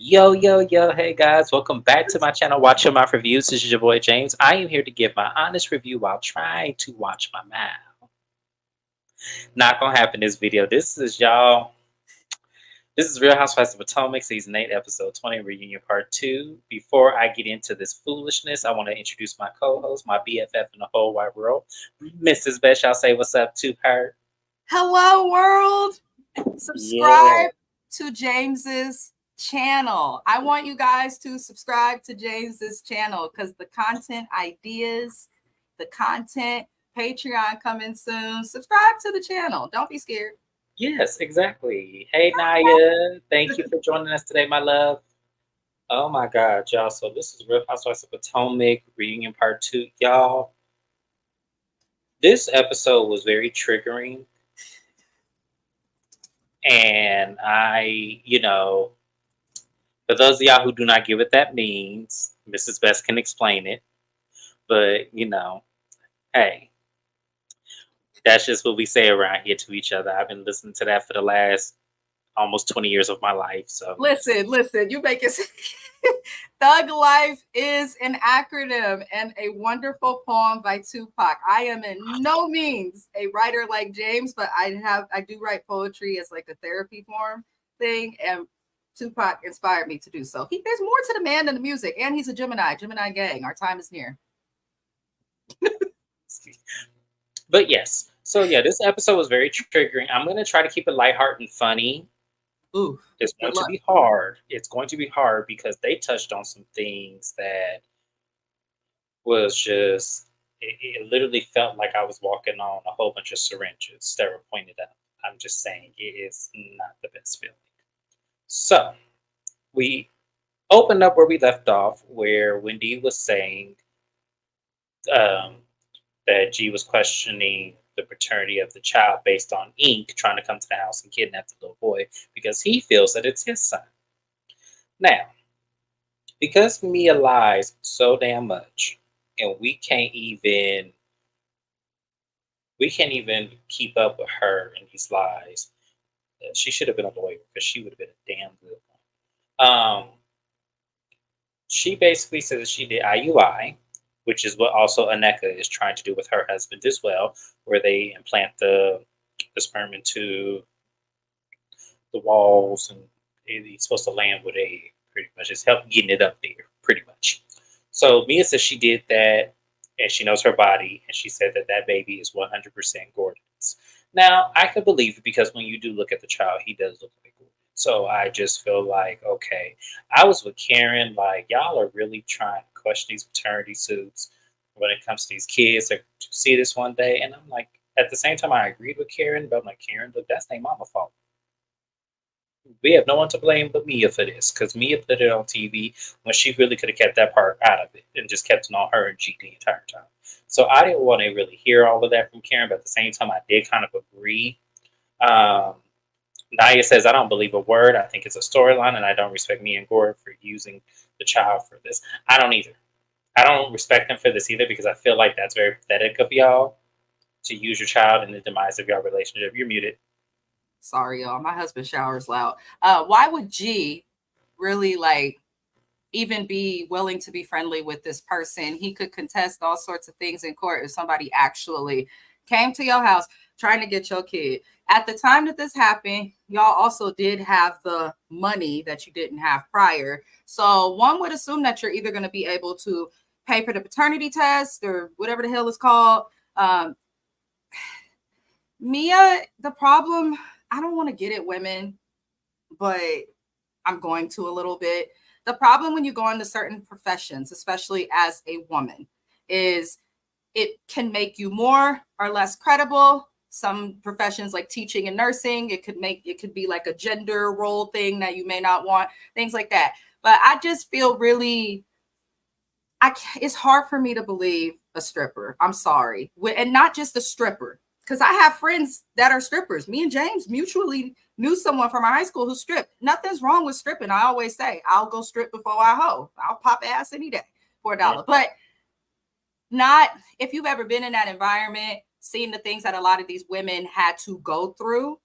Yo, yo, yo, hey guys, welcome back to my channel, Watch Your Mouth Reviews. This is your boy James. I am here to give my honest review while trying to watch my mouth. Not gonna happen this video. This is Real Housewives of Potomac, Season 8, Episode 20, Reunion Part 2. Before I get into this foolishness, I want to introduce my co-host, my BFF in the whole wide world, Mrs. Best. Y'all say what's up to her. Hello, world. Yeah. Subscribe to James's channel. I want you guys to subscribe to James's channel because the content ideas, the content, Patreon coming soon. Subscribe to the channel. Don't be scared. Yes, exactly. Hey, Naya. Thank you for joining us today, my love. Oh my God, y'all. So this is Real Housewives of Potomac Reunion Part 2. Y'all, this episode was very triggering. And for those of y'all who do not get what that means, Mrs. Best can explain it. But, hey, that's just what we say around here to each other. I've been listening to that for the last almost 20 years of my life. So Listen, you make it. Thug Life is an acronym and a wonderful poem by Tupac. I am in no means a writer like James, but I do write poetry as like a therapy form thing, and Tupac inspired me to do so. There's more to the man than the music, and he's a Gemini gang. Our time is near. But yes. So yeah, this episode was very triggering. I'm going to try to keep it lighthearted and funny. Ooh, it's going to be hard. It's going to be hard because they touched on some things that was just, it literally felt like I was walking on a whole bunch of syringes that were pointed out. I'm just saying, it is not the best feeling. So, we opened up where we left off, where Wendy was saying that G was questioning the paternity of the child based on ink trying to come to the house and kidnap the little boy because he feels that it's his son. Now, because Mia lies so damn much, and we can't even keep up with her in these lies, she should have been a lawyer because she would have been a damn good one. She basically says that she did IUI, which is what also Aneka is trying to do with her husband as well, where they implant the sperm into the walls and he's supposed to land with a pretty much. It's help getting it up there, pretty much. So Mia says she did that and she knows her body, and she said that that baby is 100% Gordon's. Now, I could believe it because when you do look at the child, he does look like Gordon. So I just feel like, okay, I was with Karen, like, y'all are really trying to question these maternity suits when it comes to these kids to see this one day. And I'm like, at the same time, I agreed with Karen, but I'm like, Karen, look, that's their mama fault. We have no one to blame but Mia for this, because Mia put it on TV when she really could have kept that part out of it and just kept it on her and G the entire time. So I didn't want to really hear all of that from Karen, but at the same time, I did kind of agree. Naya says, I don't believe a word. I think it's a storyline, and I don't respect Mia and Gordon for using the child for this. I don't either. I don't respect them for this either because I feel like that's very pathetic of y'all to use your child in the demise of your relationship. You're muted. Sorry, y'all. My husband showers loud. Why would G really even be willing to be friendly with this person? He could contest all sorts of things in court if somebody actually came to your house trying to get your kid. At the time that this happened, y'all also did have the money that you didn't have prior. So one would assume that you're either going to be able to pay for the paternity test or whatever the hell it's called. Mia, the problem, I don't want to get at women, but I'm going to a little bit. The problem when you go into certain professions, especially as a woman, is it can make you more or less credible. Some professions like teaching and nursing, it could be like a gender role thing that you may not want, things like that. But I just feel really, it's hard for me to believe a stripper. I'm sorry. And not just a stripper, because I have friends that are strippers. Me and James mutually knew someone from our high school who stripped. Nothing's wrong with stripping. I always say, I'll go strip before I hoe. I'll pop ass any day for $1. Yeah. But not if you've ever been in that environment, seen the things that a lot of these women had to go through.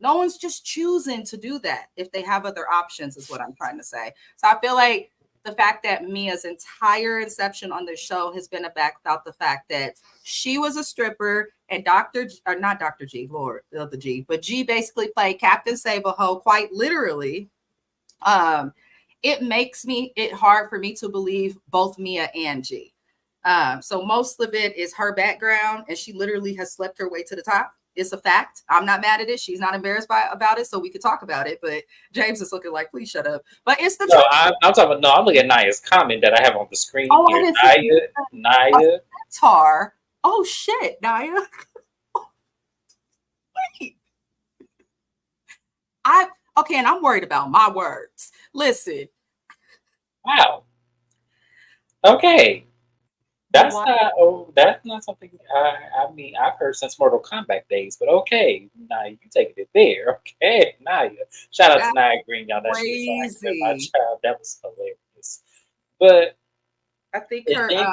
No one's just choosing to do that if they have other options, is what I'm trying to say. So I feel like the fact that Mia's entire inception on the show has been about the fact that she was a stripper and Dr. G, or not Dr. G, Lord, the other G, but G basically played Captain Save-A-Ho quite literally. It makes it hard for me to believe both Mia and G. So most of it is her background, and she literally has slept her way to the top. It's a fact. I'm not mad at it. She's not embarrassed about it, so we could talk about it. But James is looking like, please shut up. But it's the No, truth. I'm talking about, no, I'm looking at Naya's comment that I have on the screen Oh, I here. didn't see Naya. Tar. Oh shit, Naya. Wait. Okay, and I'm worried about my words. Listen. Wow. Okay. That's What? not something I mean I've heard since Mortal Kombat days, but okay, Naya, you taking it there. Okay, Naya. Shout out to That's Naya Green, y'all. That shit is like my crazy. child. That was hilarious. But I think the thing,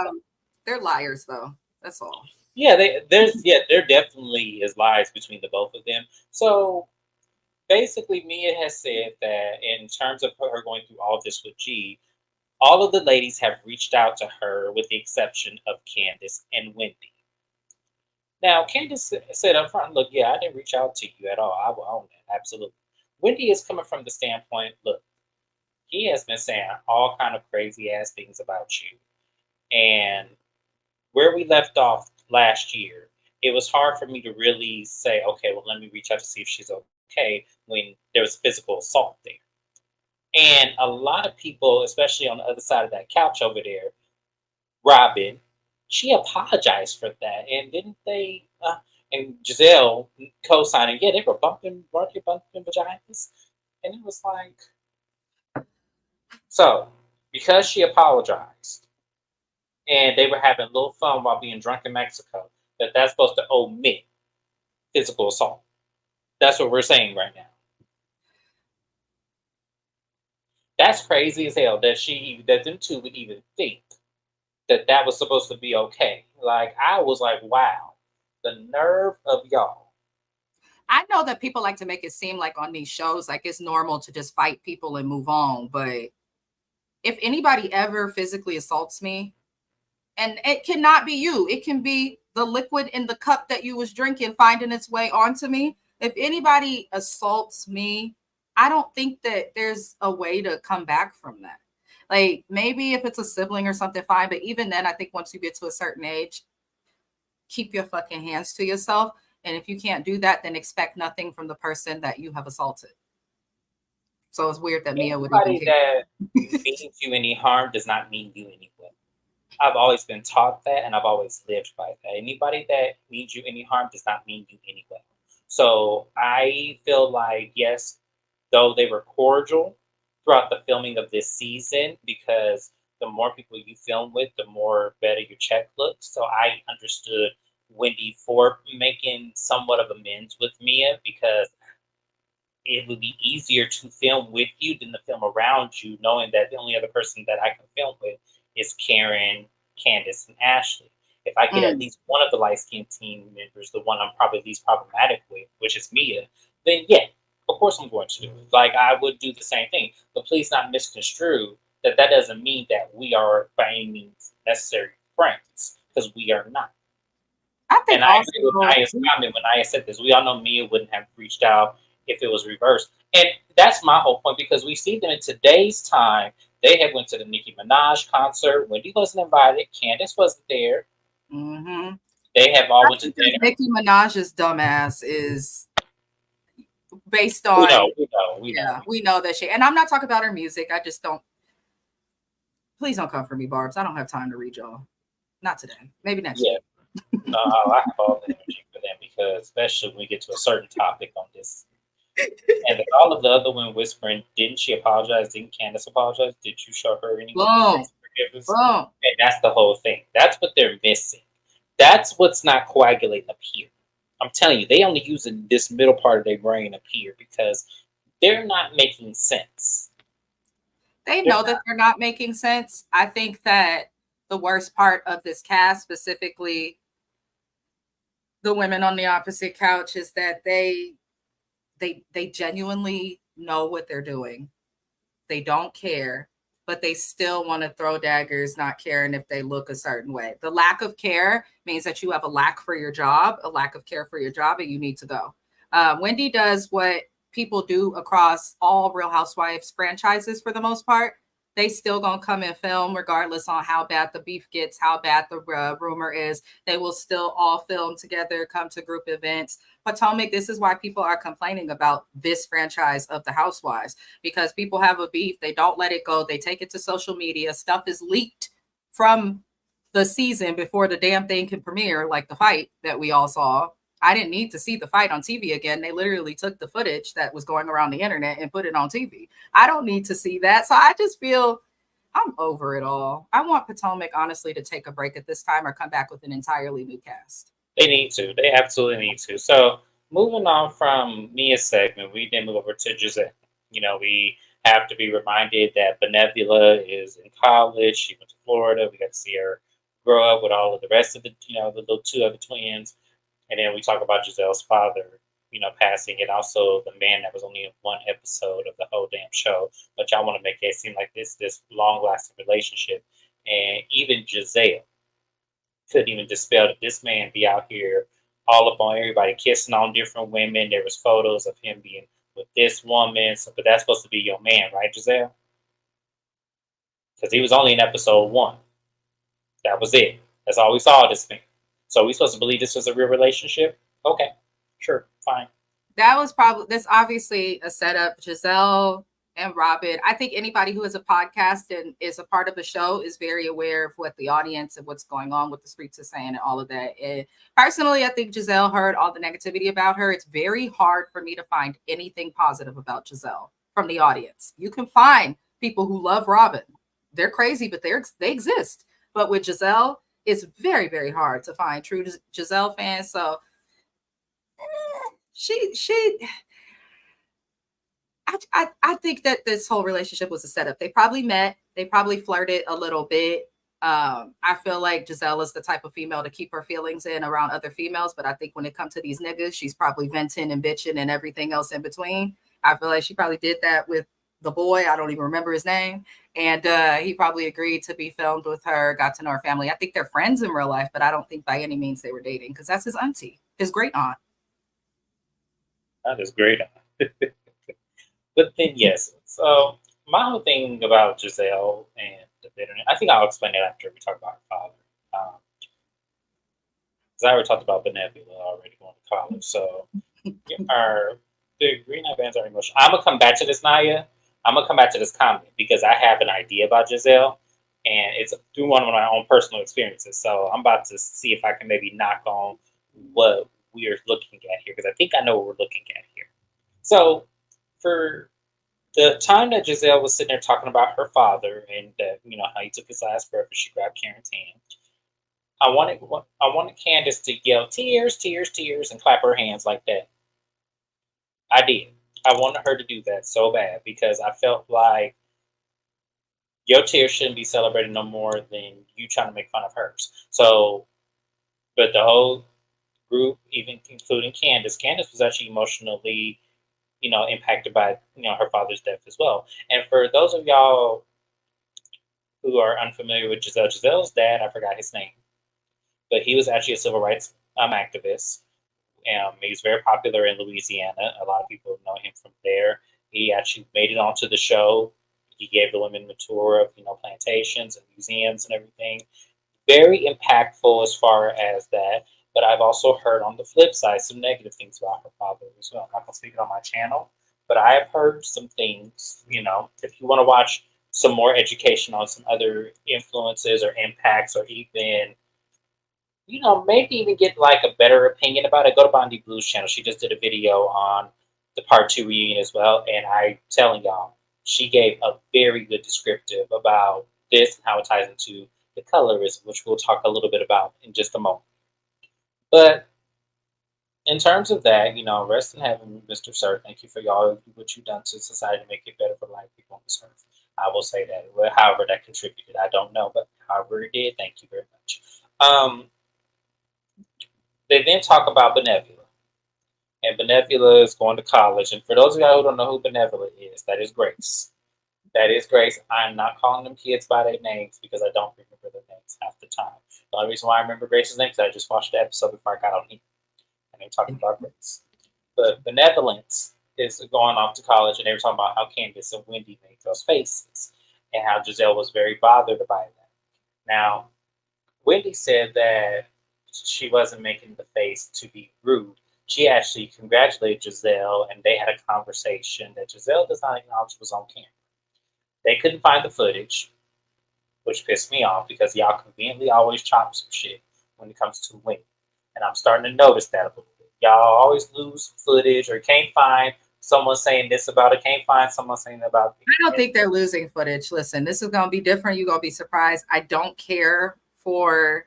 they're liars though. That's all. yeah, there definitely is lies between the both of them. So basically, Mia has said that in terms of her going through all this with G, all of the ladies have reached out to her with the exception of Candace and Wendy. Now, Candace said up front, look, yeah, I didn't reach out to you at all. I will own that, absolutely. Wendy is coming from the standpoint, look, he has been saying all kind of crazy ass things about you. And where we left off last year, it was hard for me to really say, okay, well, let me reach out to see if she's okay when there was physical assault there. And a lot of people, especially on the other side of that couch over there, Robin, she apologized for that, and didn't they? And Giselle co-signing, yeah, they were weren't they bumping vaginas, and it was like, so because she apologized, and they were having a little fun while being drunk in Mexico, that's supposed to omit physical assault. That's what we're saying right now. That's crazy as hell that them two would even think that was supposed to be okay. Like I was like, wow, the nerve of y'all. I know that people like to make it seem like on these shows, like it's normal to just fight people and move on. But if anybody ever physically assaults me, and it cannot be you, it can be the liquid in the cup that you was drinking finding its way onto me. If anybody assaults me, I don't think that there's a way to come back from that. Like maybe if it's a sibling or something, fine. But even then, I think once you get to a certain age, keep your fucking hands to yourself. And if you can't do that, then expect nothing from the person that you have assaulted. So it's weird that Mia would even Anybody care. that means you any harm does not mean you any well. I've always been taught that, and I've always lived by that. Anybody that means you any harm does not mean you any well. So I feel like, yes, though they were cordial throughout the filming of this season, because the more people you film with, the more better your check looks. So I understood Wendy for making somewhat of amends with Mia, because it would be easier to film with you than to film around you, knowing that the only other person that I can film with is Karen, Candace, and Ashley. If I get at Mm. least one of the light skinned team members, the one I'm probably least problematic with, which is Mia, then yeah, of course I'm going to do it. Like I would do the same thing. But please not misconstrue that doesn't mean that we are by any means necessary friends, because we are not. I think And I also, agree with Naya's comment when Naya said this. We all know Mia wouldn't have reached out if it was reversed. And that's my whole point, because we see them in today's time. They had went to the Nicki Minaj concert. Wendy wasn't invited. Candace wasn't there. mm-hmm. They have all I went to think because dinner. Nicki Minaj's dumbass is based We on, know, we know, we know. yeah, we know that she, and I'm not talking about her music. I just don't, please don't come for me, Barb's. I don't have time to read y'all. Not today. Maybe next Yeah, week. I have all the energy for them, because especially when we get to a certain topic on this. And with all of the other women whispering, didn't she apologize? Didn't Candace apologize? Did you show her any Boom. forgiveness? Boom. And that's the whole thing. That's what they're missing. That's what's not coagulating up here. I'm telling you, they only using this middle part of their brain up here because they're not making sense. They They're know that they're not making sense. I think that the worst part of this cast, specifically the women on the opposite couch, is that they genuinely know what they're doing. They don't care, but they still want to throw daggers, not caring if they look a certain way. The lack of care means that you have a lack for your job, a lack of care for your job, and you need to go. Wendy does what people do across all Real Housewives franchises for the most part. They still gonna come and film regardless on how bad the beef gets, how bad the rumor is. They will still all film together, come to group events. Potomac, this is why people are complaining about this franchise of the Housewives, because people have a beef, they don't let it go, they take it to social media, stuff is leaked from the season before the damn thing can premiere, like the fight that we all saw. I didn't need to see the fight on TV again. They literally took the footage that was going around the internet and put it on TV. I don't need to see that. So I just feel I'm over it all. I want Potomac, honestly, to take a break at this time or come back with an entirely new cast. They need to. They absolutely need to. So moving on from Mia's segment, we then move over to Giselle. We have to be reminded that Benevola is in college. She went to Florida. We got to see her grow up with all of the rest of the little two other twins. And then we talk about Giselle's father, passing, and also the man that was only in one episode of the whole damn show. But y'all want to make it seem like this long lasting relationship. And even Giselle couldn't even dispel that this man be out here all up on everybody, kissing on different women. There was photos of him being with this woman. So, but that's supposed to be your man, right, Giselle? Because he was only in episode 1. That was it. That's all we saw of this man. So we supposed to believe this was a real relationship? Okay, sure, fine. That's obviously a setup. Giselle and Robin. I think anybody who has a podcast and is a part of a show is very aware of what the audience and what's going on, what the streets are saying, and all of that. And personally, I think Giselle heard all the negativity about her. It's very hard for me to find anything positive about Giselle from the audience. You can find people who love Robin. They're crazy, but they exist. But with Giselle, it's very, very hard to find true Giselle fans. So she I think that this whole relationship was a setup. They probably met, they probably flirted a little bit. I feel like Giselle is the type of female to keep her feelings in around other females, but I think when it comes to these niggas, she's probably venting and bitching and everything else in between. I feel like she probably did that with the boy. I don't even remember his name. And he probably agreed to be filmed with her, got to know her family. I think they're friends in real life, but I don't think by any means they were dating because that's his auntie, his great aunt. That is great. But then, yes. So my whole thing about Giselle and the bitterness, I think I'll explain it after we talk about her father. Because I already talked about Benevola already going to college. So our the Green Eye Bands are emotional. I'm gonna come back to this, Naya. I'm gonna come back to this comment because I have an idea about Giselle, and it's through one of my own personal experiences. So I'm about to see if I can maybe knock on what we're looking at here because I think I know what we're looking at here. So for the time that Giselle was sitting there talking about her father and that how he took his last breath and she grabbed Karen's hand, I wanted Candace to yell tears, tears, tears, and clap her hands like that. I did. I wanted her to do that so bad because I felt like your tears shouldn't be celebrated no more than you trying to make fun of hers. So, but the whole group, even including Candace was actually emotionally impacted by her father's death as well. And for those of y'all who are unfamiliar with Giselle's dad, I forgot his name, but he was actually a civil rights activist. He was very popular in Louisiana. A lot of people know him from there. He actually made it onto the show. He gave the women a tour of plantations and museums and everything. Very impactful as far as that. But I've also heard on the flip side some negative things about her father as well. I'm not going to speak it on my channel, but I have heard some things. If you want to watch some more education on some other influences or impacts, or even maybe even get like a better opinion about it, go to Bondi Blue's channel. She just did a video on the part 2 reunion as well, and I'm telling y'all, she gave a very good descriptive about this and how it ties into the colorism, which we'll talk a little bit about in just a moment. But in terms of that, rest in heaven, Mr. Sir. Thank you for what you've done to society to make it better for Black people on this earth. I will say that. However that contributed, I don't know, but however it did, thank you very much. They then talk about Benevola. and Benevola is going to college. And for those of y'all who don't know who Benevola is, that is Grace. That is Grace. I'm not calling them kids by their names because I don't remember their names half the time. The only reason why I remember Grace's name is I just watched the episode before I got on here, and they're talking about Grace. But Benevolence is going off to college, and they were talking about how Candace and Wendy made those faces, and how Giselle was very bothered by that. Now, Wendy said that she wasn't making the face to be rude. She actually congratulated Giselle, and they had a conversation that Giselle does not acknowledge was on camera. They couldn't find the footage, which pissed me off because y'all conveniently always chop some shit when it comes to Wendy. And I'm starting to notice that a little bit. Y'all always lose footage or can't find someone saying this about it, can't find someone saying about it. I don't think they're losing footage. Listen, this is going to be different. You're going to be surprised. I don't care for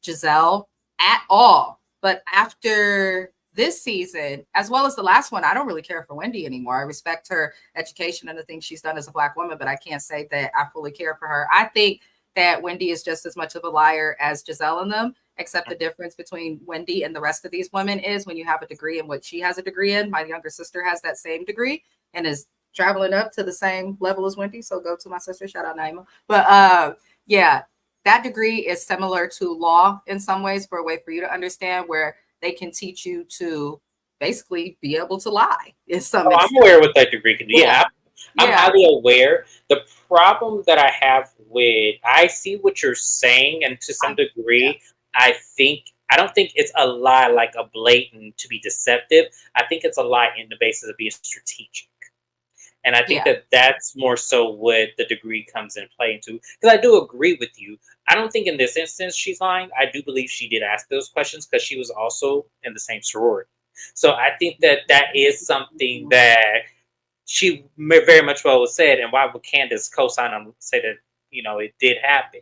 Giselle at all. But after this season, as well as the last one, I don't really care for Wendy anymore. I respect her education and the things she's done as a Black woman, but I can't say that I fully care for her. I think that Wendy is just as much of a liar as Giselle and them, except the difference between Wendy and the rest of these women is when you have a degree in what she has a degree in. My younger sister has that same degree and is traveling up to the same level as Wendy. So go to my sister. Shout out Naima. But yeah, that degree is similar to law in some ways for a way for you to understand where they can teach you to basically be able to lie in some I'm aware what that degree can do. Yeah, I'm yeah. highly aware. The problem that I have with, I see what you're saying, and to some degree, I don't think it's a lie like a blatant to be deceptive. I think it's a lie in the basis of being strategic. And I think that that's more so what the degree comes in play into. Because I do agree with you. I don't think in this instance she's lying. I do believe she did ask those questions because she was also in the same sorority. So I think that that is something that she very much well was said. And why would Candace co-sign and say that, it did happen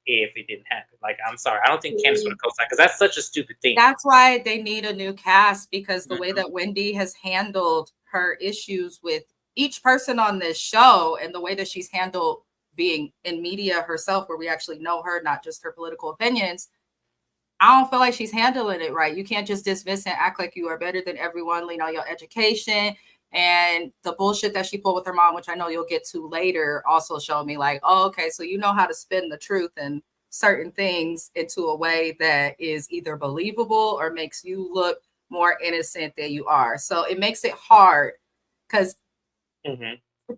if it didn't happen? Like, I'm sorry. I don't think Candace would have co-signed because that's such a stupid thing. That's why they need a new cast, because the way that Wendy has handled her issues with each person on this show and the way that she's handled being in media herself, where we actually know her, not just her political opinions, I don't feel like she's handling it right. You can't just dismiss and act like you are better than everyone, lean on your education. And the bullshit that she pulled with her mom, which I know you'll get to later, also showed me like, oh, okay, so you know how to spin the truth and certain things into a way that is either believable or makes you look more innocent than you are. So it makes it hard because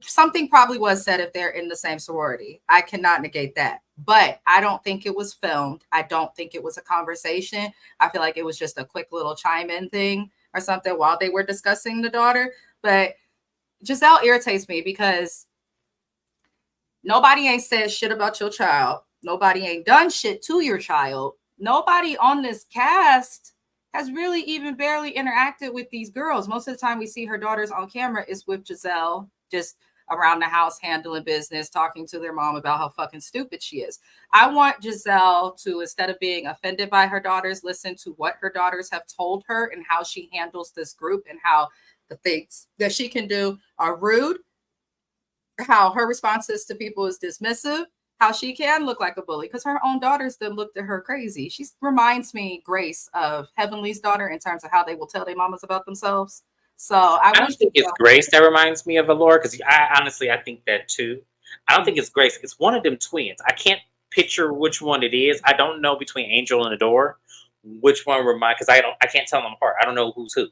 something probably was said if they're in the same sorority. I cannot negate that. But I don't think it was filmed. I don't think it was a conversation. I feel like it was just a quick little chime-in thing or something while they were discussing the daughter. But Giselle irritates me because nobody ain't said shit about your child. Nobody ain't done shit to your child. Nobody on this cast has really even barely interacted with these girls. Most of the time we see her daughters on camera is with Giselle, just around the house handling business, talking to their mom about how fucking stupid she is. I want Giselle to, instead of being offended by her daughters, listen to what her daughters have told her and how she handles this group and how the things that she can do are rude, how her responses to people is dismissive, how she can look like a bully because her own daughters then looked at her crazy. She reminds me, Grace, of Heavenly's daughter in terms of how they will tell their mamas about themselves. So I don't think it's Grace that reminds me of Allure, because I think that too. I don't think it's Grace. It's one of them twins. I can't picture which one it is. I don't know between Angel and Adore which one because I can't tell them apart. I don't know who's who.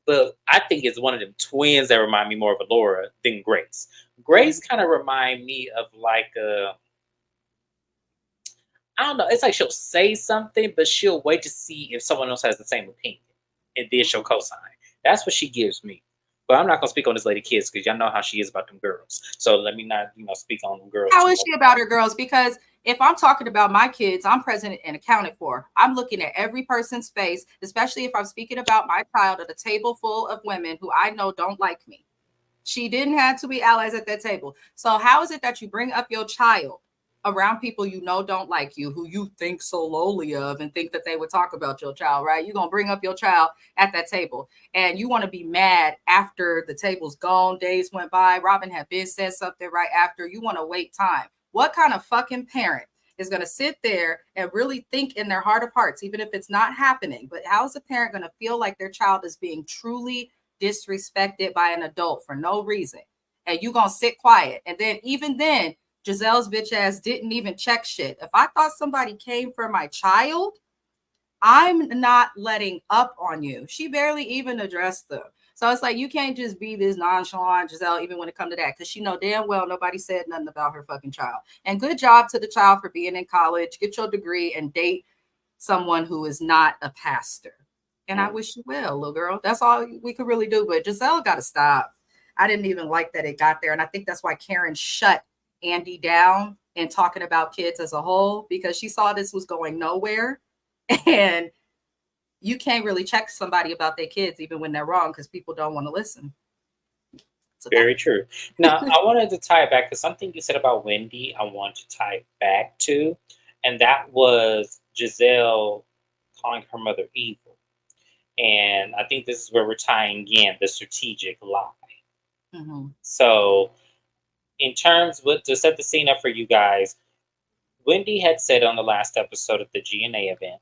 But I think it's one of them twins that remind me more of Allura than Grace. Grace kind of remind me of like I don't know. It's like she'll say something, but she'll wait to see if someone else has the same opinion, and then she'll co-sign. That's what she gives me. But I'm not gonna speak on this lady kids because y'all know how she is about them girls. So let me not, speak on them girls. How is she about her girls? Because if I'm talking about my kids, I'm present and accounted for. I'm looking at every person's face, especially if I'm speaking about my child at a table full of women who I know don't like me. She didn't have to be allies at that table. So how is it that you bring up your child around people you know don't like you, who you think so lowly of and think that they would talk about your child, right? You're going to bring up your child at that table and you want to be mad after the table's gone, days went by, Robin had been said something right after. You want to wait time. What kind of fucking parent is going to sit there and really think in their heart of hearts, even if it's not happening. But how is a parent going to feel like their child is being truly disrespected by an adult for no reason? And you going to sit quiet. And then, even then, Giselle's bitch ass didn't even check shit. If I thought somebody came for my child, I'm not letting up on you. She barely even addressed them. So it's like you can't just be this nonchalant Giselle, even when it comes to that, because she know damn well nobody said nothing about her fucking child. And good job to the child for being in college. Get your degree and date someone who is not a pastor. And I wish you well, little girl. That's all we could really do. But Giselle got to stop. I didn't even like that it got there. And I think that's why Karen shut Andy down in talking about kids as a whole, because she saw this was going nowhere. And you can't really check somebody about their kids even when they're wrong, because people don't want to listen. Very true. Now, I wanted to tie it back to something you said about Wendy. I want to tie it back to, and that was Giselle calling her mother evil. And I think this is where we're tying in the strategic lie. Mm-hmm. So, in terms with to set the scene up for you guys, Wendy had said on the last episode of the GNA event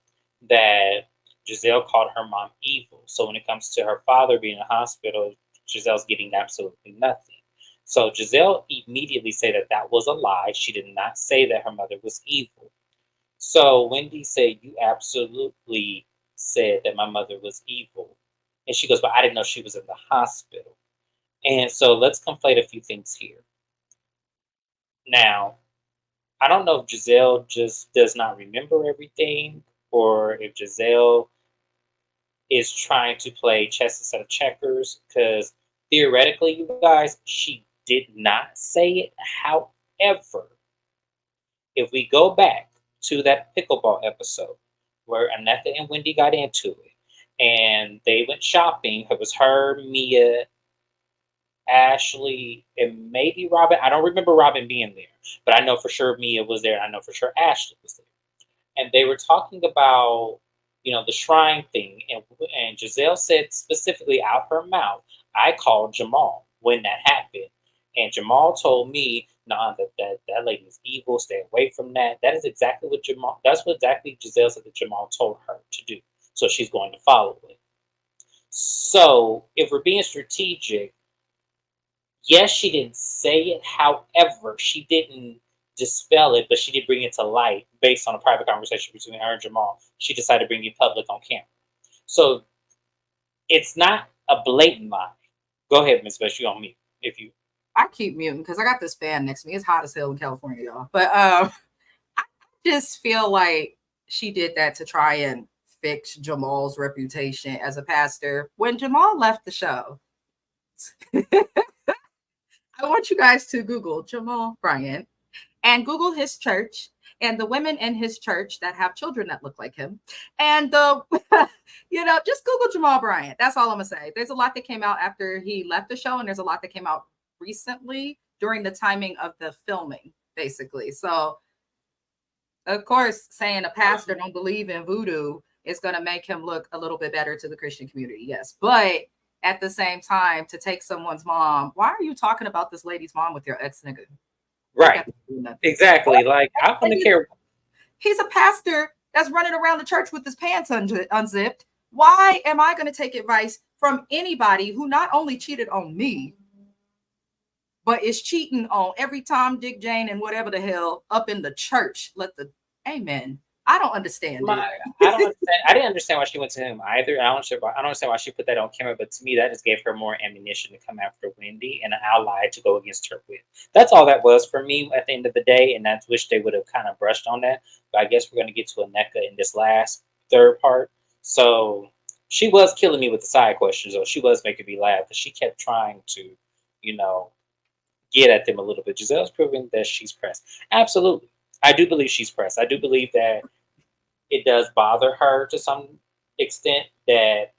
that Giselle called her mom evil. So when it comes to her father being in the hospital, Giselle's getting absolutely nothing. So Giselle immediately said that that was a lie. She did not say that her mother was evil. So Wendy said, "You absolutely said that my mother was evil." And she goes, "But I didn't know she was in the hospital." And so let's conflate a few things here. Now, I don't know if Giselle just does not remember everything, or if Giselle is trying to play chess instead of checkers, because theoretically, you guys, she did not say it. However, if we go back to that pickleball episode where Aneka and Wendy got into it and they went shopping, it was her, Mia, Ashley, and maybe Robin. I don't remember Robin being there, but I know for sure Mia was there. I know for sure Ashley was there. And they were talking about, the shrine thing, and Giselle said specifically out her mouth, "I called Jamal when that happened, and Jamal told me, nah, that lady is evil. Stay away from that." That is exactly what Jamal. That's what exactly Giselle said that Jamal told her to do. So she's going to follow it. So if we're being strategic, yes, she didn't say it. However, she didn't dispel it, but she did bring it to light based on a private conversation between her and Jamal. She decided to bring it public on camera. So it's not a blatant lie. Go ahead, Miss Beth. You on mute if you. I keep muting because I got this fan next to me. It's hot as hell in California, y'all. But I just feel like she did that to try and fix Jamal's reputation as a pastor. When Jamal left the show, I want you guys to Google Jamal Bryant and Google his church and the women in his church that have children that look like him. And the, just Google Jamal Bryant. That's all I'm gonna say. There's a lot that came out after he left the show, and there's a lot that came out recently during the timing of the filming, basically. So, of course, saying a pastor don't believe in voodoo is gonna make him look a little bit better to the Christian community, yes. But at the same time, to take someone's mom, why are you talking about this lady's mom with your ex nigga? Right. Exactly. Like, I don't care. He's a pastor that's running around the church with his pants unzipped. Why am I going to take advice from anybody who not only cheated on me, but is cheating on every Tom, Dick, Jane, and whatever the hell up in the church? Amen. I don't understand it. I don't understand. I didn't understand why she went to him either. I don't understand why she put that on camera. But to me, that just gave her more ammunition to come after Wendy and an ally to go against her with. That's all that was for me at the end of the day. And I wish they would have kind of brushed on that. But I guess we're going to get to Aneka in this last third part. So she was killing me with the side questions, or she was making me laugh because she kept trying to, get at them a little bit. Giselle's proving that she's pressed. Absolutely. I do believe she's pressed. I do believe that it does bother her to some extent that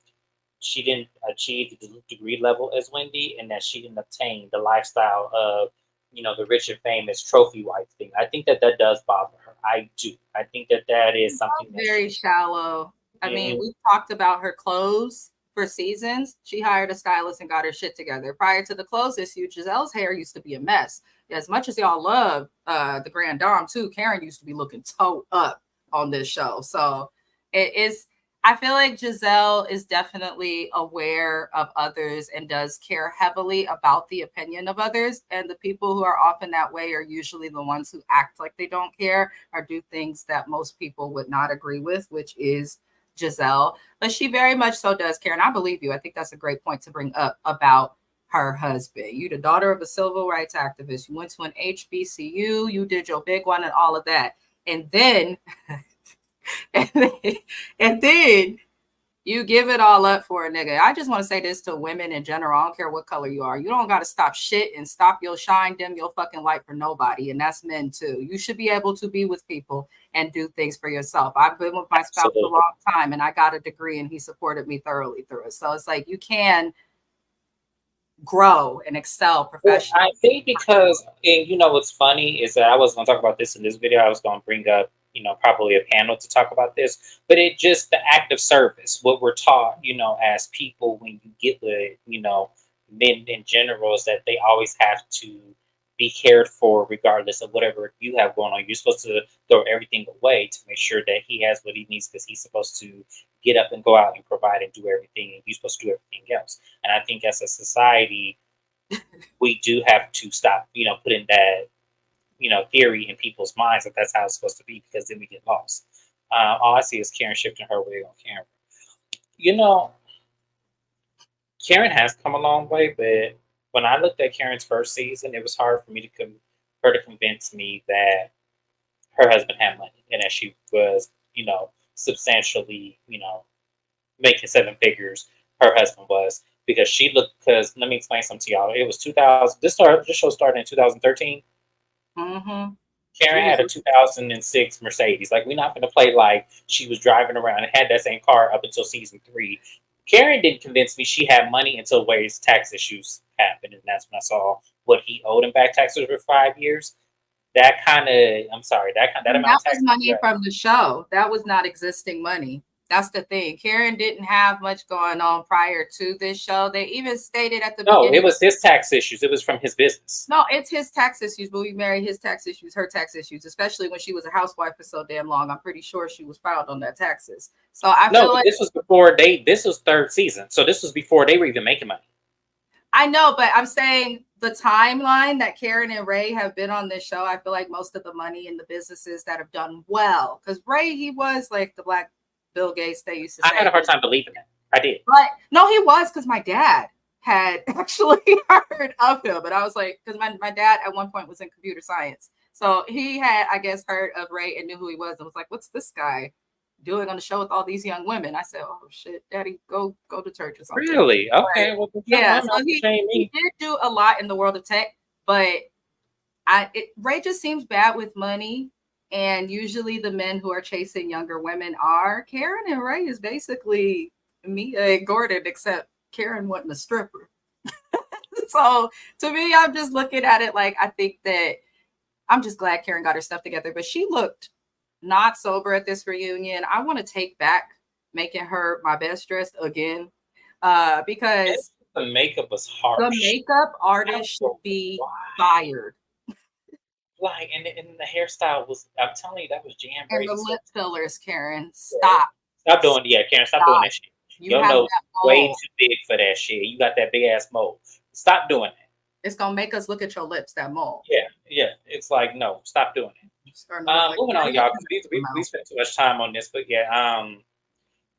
she didn't achieve the degree level as Wendy, and that she didn't obtain the lifestyle of, the rich and famous trophy wife thing. I think that does bother her. I do. I think that is something very shallow. I mean, we've talked about her clothes for seasons. She hired a stylist and got her shit together. Prior to the clothes issue, Giselle's hair used to be a mess. as much as y'all love the Grand Dame too, Karen used to be looking toe up on this show. So it is. I feel like Giselle is definitely aware of others and does care heavily about the opinion of others. And the people who are often that way are usually the ones who act like they don't care or do things that most people would not agree with, which is Giselle. But she very much so does care. And I believe you. I think that's a great point to bring up about her husband. You the daughter of a civil rights activist. You went to an HBCU. You did your big one and all of that. And then, and then, and then you give it all up for a nigga. I just want to say this to women in general. I don't care what color you are. You don't got to stop shit and stop your shine, dim your fucking light for nobody. And that's men too. You should be able to be with people and do things for yourself. I've been with my spouse a long time and I got a degree and he supported me thoroughly through it. So it's like you can grow and excel professionally. I think because, and you know what's funny is that I was going to talk about this in this video. I was going to bring up, you know, probably a panel to talk about this, but it just the act of service, what we're taught, you know, as people when you get with, you know, men in general is that they always have to be cared for regardless of whatever you have going on. You're supposed to throw everything away to make sure that he has what he needs because he's supposed to get up and go out and provide and do everything, and you're supposed to do everything else. And I think as a society, we do have to stop, you know, putting that, you know, theory in people's minds that that's how it's supposed to be because then we get lost. All I see is Karen shifting her way on camera. You know, Karen has come a long way, but when I looked at Karen's first season, it was hard for me to her to convince me that her husband had money and that she was, you know, substantially, you know, making seven figures. Her husband was because she looked. Because let me explain something to y'all. It was 2000. This show started in 2013. Mm-hmm. Karen had a 2006 Mercedes. Like, we're not going to play like she was driving around and had that same car up until season 3. Karen didn't convince me she had money until Wade's tax issues happened, and that's when I saw what he owed in back taxes for 5 years. That kind of, I'm sorry, that amount of That was taxes. money from the show. That was not existing money. That's the thing. Karen didn't have much going on prior to this show. They even stated at the No, beginning. it was his tax issues. It was from his business. No, it's his tax issues, but we married his tax issues, her tax issues, especially when she was a housewife for so damn long. I'm pretty sure she was filed on that taxes. So I feel like this was before this was third season. So this was before they were even making money. I know, but I'm saying the timeline that Karen and Ray have been on this show, I feel like most of the money in the businesses that have done well, because Ray, he was like the Black Bill Gates, they used to say. I had a hard time believing it. I did. But no, he was, because my dad had actually heard of him. But I was like, because my dad at one point was in computer science. So he had, I guess, heard of Ray and knew who he was and was like, what's this guy doing on the show with all these young women? I said, oh shit, daddy, go to church or something. Really? Okay. Well, yeah, so he did do a lot in the world of tech, but Ray just seems bad with money. And usually the men who are chasing younger women are. Karen and Ray is basically Mia and Gordon, except Karen wasn't a stripper. So to me, I'm just looking at it like, I think that I'm just glad Karen got her stuff together, but she looked not sober at this reunion. I want to take back making her my best dressed again, because the makeup was harsh. The makeup artist should be fired. Like, and the hairstyle was, I'm telling you, that was jam. And the lip fillers, Karen, stop. Stop doing, Karen, stop doing that shit. Your nose way too big for that shit. You got that big ass mole. Stop doing that. It's gonna make us look at your lips, that mole. Yeah. It's like, no, stop doing it. Moving on, y'all, because we spent too much time on this, but yeah,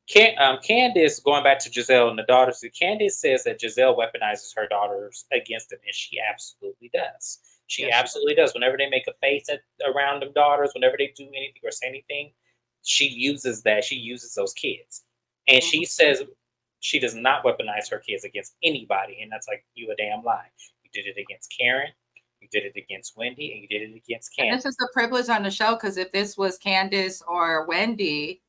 Candace, going back to Giselle and the daughters, Candace says that Giselle weaponizes her daughters against them, and she absolutely does. She absolutely does. Whenever they make a face around them daughters, whenever they do anything or say anything, she uses that. She uses those kids. And she says she does not weaponize her kids against anybody. And that's like, you a damn lie. You did it against Karen. You did it against Wendy. And you did it against Candace. This is the privilege on the show, because if this was Candace or Wendy,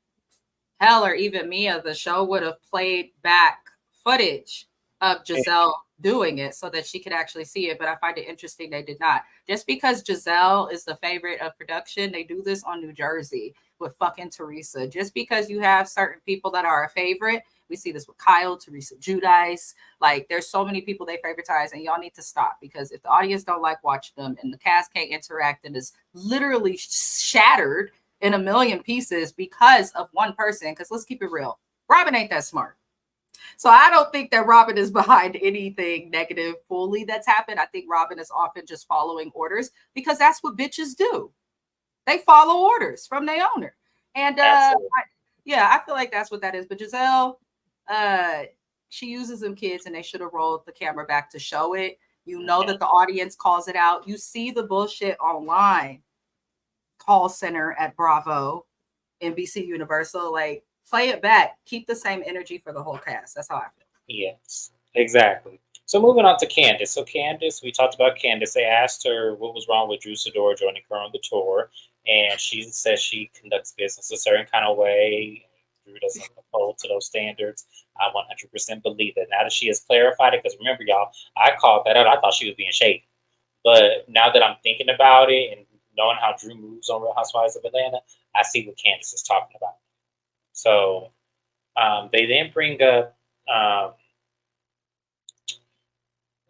hell, or even Mia, the show would have played back footage of Giselle doing it so that she could actually see it. But I find it interesting they did not. Just because Giselle is the favorite of production, they do this on New Jersey with fucking Teresa. Just because you have certain people that are a favorite, we see this with Kyle, Teresa Giudice. Like, there's so many people they favoritize, and y'all need to stop, because if the audience don't like watching them and the cast can't interact and is literally shattered in a million pieces because of one person, because let's keep it real, Robin ain't that smart. So I don't think that Robin is behind anything negative fully that's happened. I think Robin is often just following orders, because that's what bitches do. They follow orders from their owner. And Absolutely. yeah, I feel like that's what that is. But Giselle, uh, she uses them kids, and they should have rolled the camera back to show it. You know Okay. that the audience calls it out. You see the bullshit online. Call center at Bravo, NBC Universal. Like, play it back. Keep the same energy for the whole cast. That's how I feel. Yes, exactly. So moving on to Candace. So Candace, we talked about Candace. They asked her what was wrong with Drew Sidor joining her on the tour, and she says she conducts business a certain kind of way. Drew doesn't uphold to those standards. I 100% believe that. Now that she has clarified it, because remember, y'all, I called that out. I thought she was being shady, but now that I'm thinking about it and knowing how Drew moves on Real Housewives of Atlanta, I see what Candace is talking about. So they then bring up.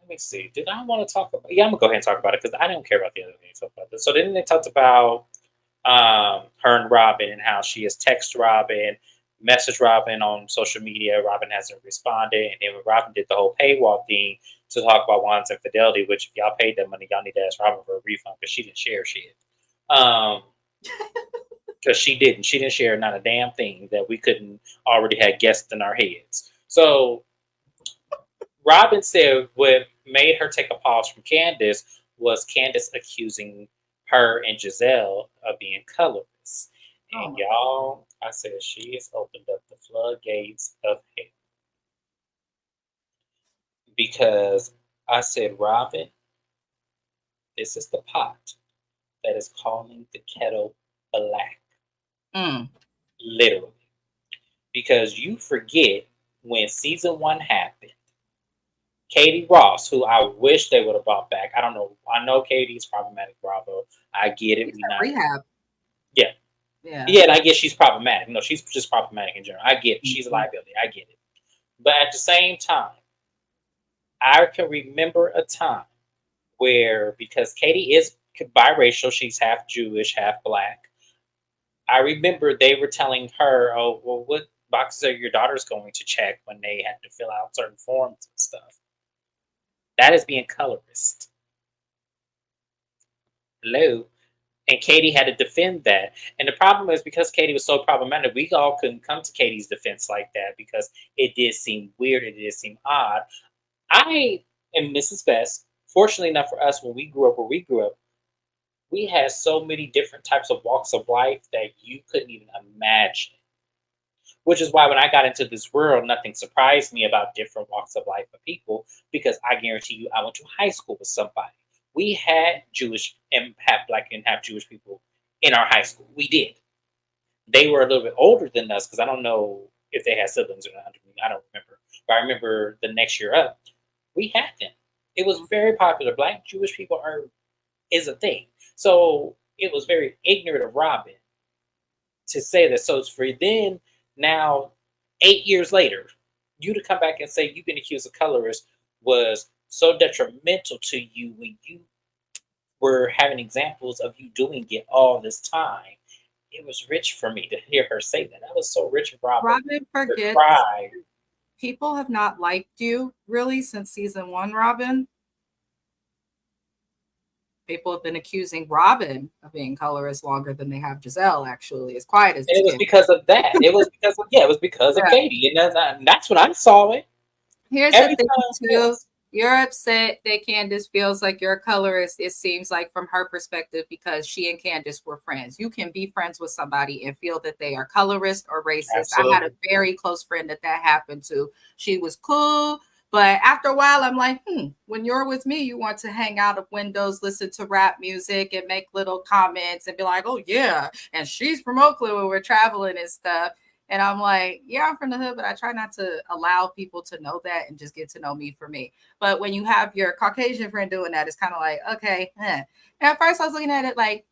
Let me see. Did I want to talk about? Yeah, I'm gonna go ahead and talk about it because I don't care about the other things about this. So then they talked about her and Robin and how she has texted Robin, messaged Robin on social media. Robin hasn't responded, and then when Robin did the whole paywall thing to talk about Juan's infidelity, which if y'all paid that money, y'all need to ask Robin for a refund because she didn't share shit. Um, because she didn't share not a damn thing that we couldn't already had guessed in our heads. So Robin said what made her take a pause from Candace was Candace accusing her and Giselle of being colorless. Oh And my God. y'all, I said she has opened up the floodgates of hell because I said, Robin, this is the pot that is calling the kettle black, Mm. literally. Because you forget when season one happened, Katie Ross, who I wish they would have brought back. I don't know. I know Katie's problematic, Bravo. I get it. She's We at not. rehab. Yeah, Yeah. yeah, and I get she's problematic. No, she's just problematic in general. I get it. She's a Mhm. liability. I get it. But at the same time, I can remember a time where because Katie is biracial, she's half Jewish, half black. I remember they were telling her, "Oh, well, what boxes are your daughters going to check when they had to fill out certain forms and stuff?" That is being colorist. Hello. And Katie had to defend that. And the problem is because Katie was so problematic, we all couldn't come to Katie's defense like that because it did seem weird, it did seem odd. I am Mrs. Best. Fortunately enough for us, when we grew up where we grew up, we had so many different types of walks of life that you couldn't even imagine. Which is why when I got into this world, nothing surprised me about different walks of life of people because I guarantee you, I went to high school with somebody. We had Jewish and half black and half Jewish people in our high school. We did. They were a little bit older than us because I don't know if they had siblings or not under me. I don't remember. But I remember the next year up, we had them. It was very popular. Black Jewish people are is a thing. So it was very ignorant of Robin to say that. So it's for then now 8 years later, you to come back and say you've been accused of colorist was so detrimental to you when you were having examples of you doing it all this time. It was rich for me to hear her say that. That was so rich of Robin Robin to forgets cry. people have not liked you really since season one, Robin. People have been accusing Robin of being colorist longer than they have Giselle, actually, as quiet as And it's it was been. because of that. It was because of yeah, it was because of Yeah. Katie. And that's when I saw it. Here's the Every thing, time, too. yes. You're upset that Candace feels like you're a colorist, it seems like, from her perspective, because she and Candace were friends. You can be friends with somebody and feel that they are colorist or racist. I had a Absolutely. very close friend that happened to. She was cool, but after a while, I'm like, when you're with me, you want to hang out of windows, listen to rap music, and make little comments and be like, oh, yeah. And she's from Oakland when we're traveling and stuff. And I'm like, yeah, I'm from the hood, but I try not to allow people to know that and just get to know me for me. But when you have your Caucasian friend doing that, it's kind of like, okay. And at first I was looking at it like,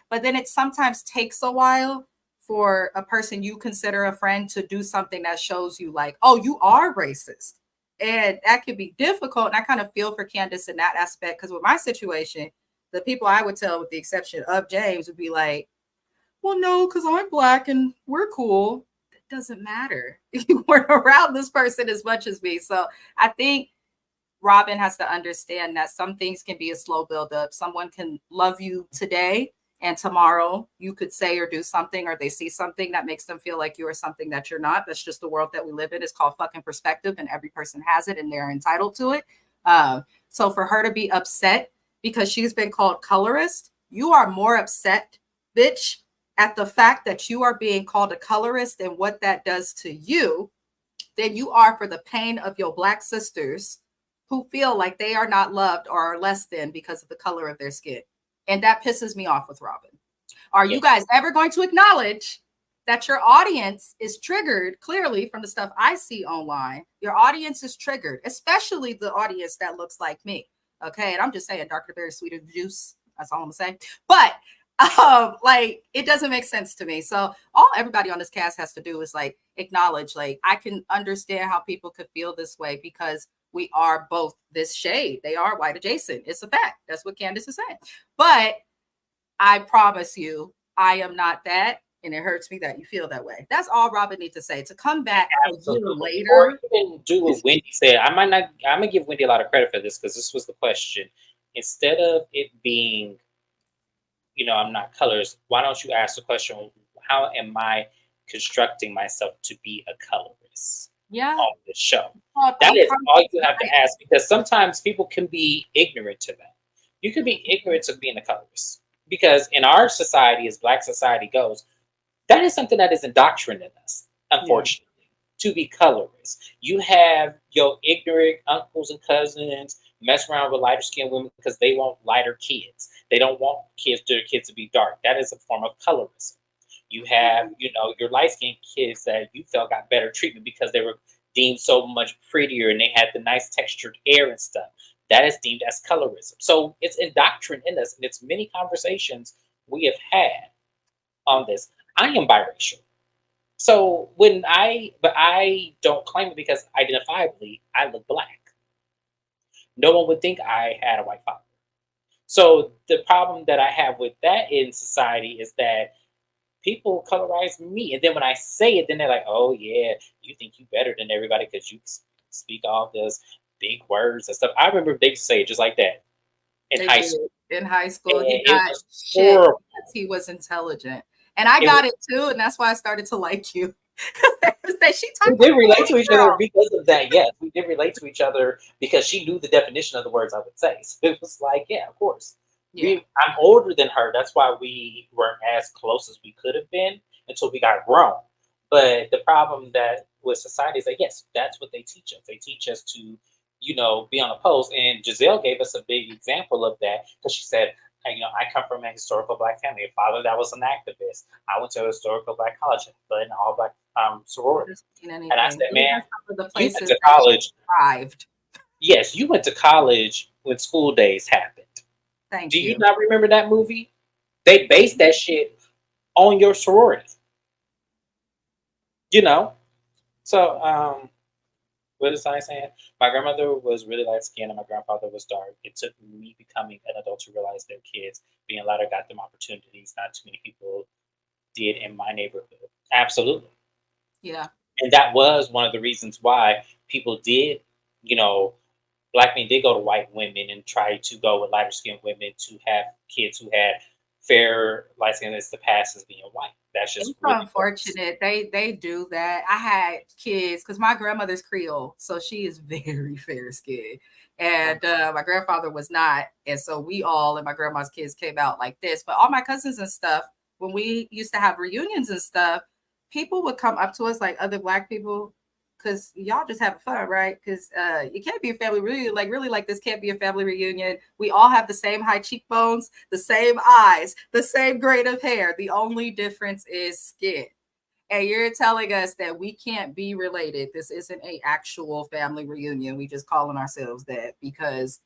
but then it sometimes takes a while for a person you consider a friend to do something that shows you like, oh, you are racist. And that could be difficult. And I kind of feel for Candace in that aspect because with my situation, the people I would tell, with the exception of James, would be like, well, no, because I'm black and we're cool. It doesn't matter. You weren't around this person as much as me. So I think Robin has to understand that some things can be a slow buildup. Someone can love you today, and tomorrow you could say or do something, or they see something that makes them feel like you are something that you're not. That's just the world that we live in. It's called fucking perspective, and every person has it, and they're entitled to it. So for her to be upset because she's been called colorist, you are more upset, bitch, at the fact that you are being called a colorist and what that does to you than you are for the pain of your black sisters who feel like they are not loved or are less than because of the color of their skin. And that pisses me off with Robin. Are Yeah. you guys ever going to acknowledge that your audience is triggered clearly from the stuff I see online? Your audience is triggered, especially the audience that looks like me. Okay. And I'm just saying, darker the berry, sweeter the juice. That's all I'm gonna say. But like it doesn't make sense to me. So all everybody on this cast has to do is like acknowledge, like, I can understand how people could feel this way because we are both this shade. They are white adjacent. It's a fact. That's what Candace is saying. But I promise you, I am not that. And it hurts me that you feel that way. That's all Robin needs to say. To come back a year Absolutely. Or later, even do what Wendy said. I might not. I'm gonna give Wendy a lot of credit for this because this was the question. Instead of it being, I'm not colors. Why don't you ask the question? How am I constructing myself to be a colorist yeah, on the show? That I'm is all you have to trying. ask because sometimes people can be ignorant to that. You can be ignorant to being a colorist because in our society, as Black society goes, that is something that is indoctrinated in us, Yeah. unfortunately, to be colorists. You have your ignorant uncles and cousins mess around with lighter skinned women because they want lighter kids. They don't want their kids to be dark. That is a form of colorism. You have, your light skinned kids that you felt got better treatment because they were deemed so much prettier and they had the nice textured hair and stuff. That is deemed as colorism. So it's indoctrinated in us, and it's many conversations we have had on this. I am biracial. So but I don't claim it because identifiably I look black. No one would think I had a white father. So the problem that I have with that in society is that people colorize me, and then when I say it, then they're like, "Oh yeah, you think you better than everybody because you speak all those big words and stuff." I remember they say it just like that in They high did. school, In high and school, he it got was shit horrible. because he was intelligent. And I It was got it too, and that's why I started to like you. Because she We talked did like a relate to white each other girl. because of that. Yes, we did relate to each other because she knew the definition of the words I would say. So it was like, yeah, of course. Yeah. I'm older than her. That's why we weren't as close as we could have been until we got grown. But the problem that with society is that yes, that's what they teach us. They teach us to, be on a post. And Giselle gave us a big example of that because she said, hey, I come from a historical black family. A father that was an activist. I went to a historical black college, but an all black sorority. Doesn't mean And I anything. said, Those man, are some of the you went places to that she college. thrived. Yes, you went to college when School Days happened. Do Thank you you. not remember that movie? They based that shit on your sorority, you know? So, what is I saying? My grandmother was really light skinned and my grandfather was dark. It took me becoming an adult to realize their kids being lighter got them opportunities not too many people did in my neighborhood. Absolutely. Yeah. And that was one of the reasons why people did, you know, black men did go to white women and try to go with lighter skinned women to have kids who had fair light skin as the past as being white. That's It's just really what it is. unfortunate. They do that. I had kids because my grandmother's Creole, so she is very fair skinned. And my grandfather was not. And so we all and my grandma's kids came out like this. But all my cousins and stuff, when we used to have reunions and stuff, people would come up to us like other black people because y'all just having fun, right? Because it can't be a family reunion. Like really, like this can't be a family reunion. We all have the same high cheekbones, the same eyes, the same grade of hair. The only difference is skin. And you're telling us that we can't be related. This isn't a actual family reunion. We just calling ourselves that because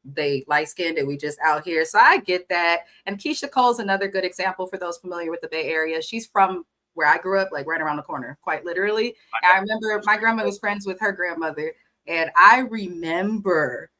they light skinned and we just out here. So I get that. And Keisha Cole's another good example for those familiar with the Bay Area. She's from where I grew up, like right around the corner, quite literally. And I remember my grandmother was friends with her grandmother. And I remember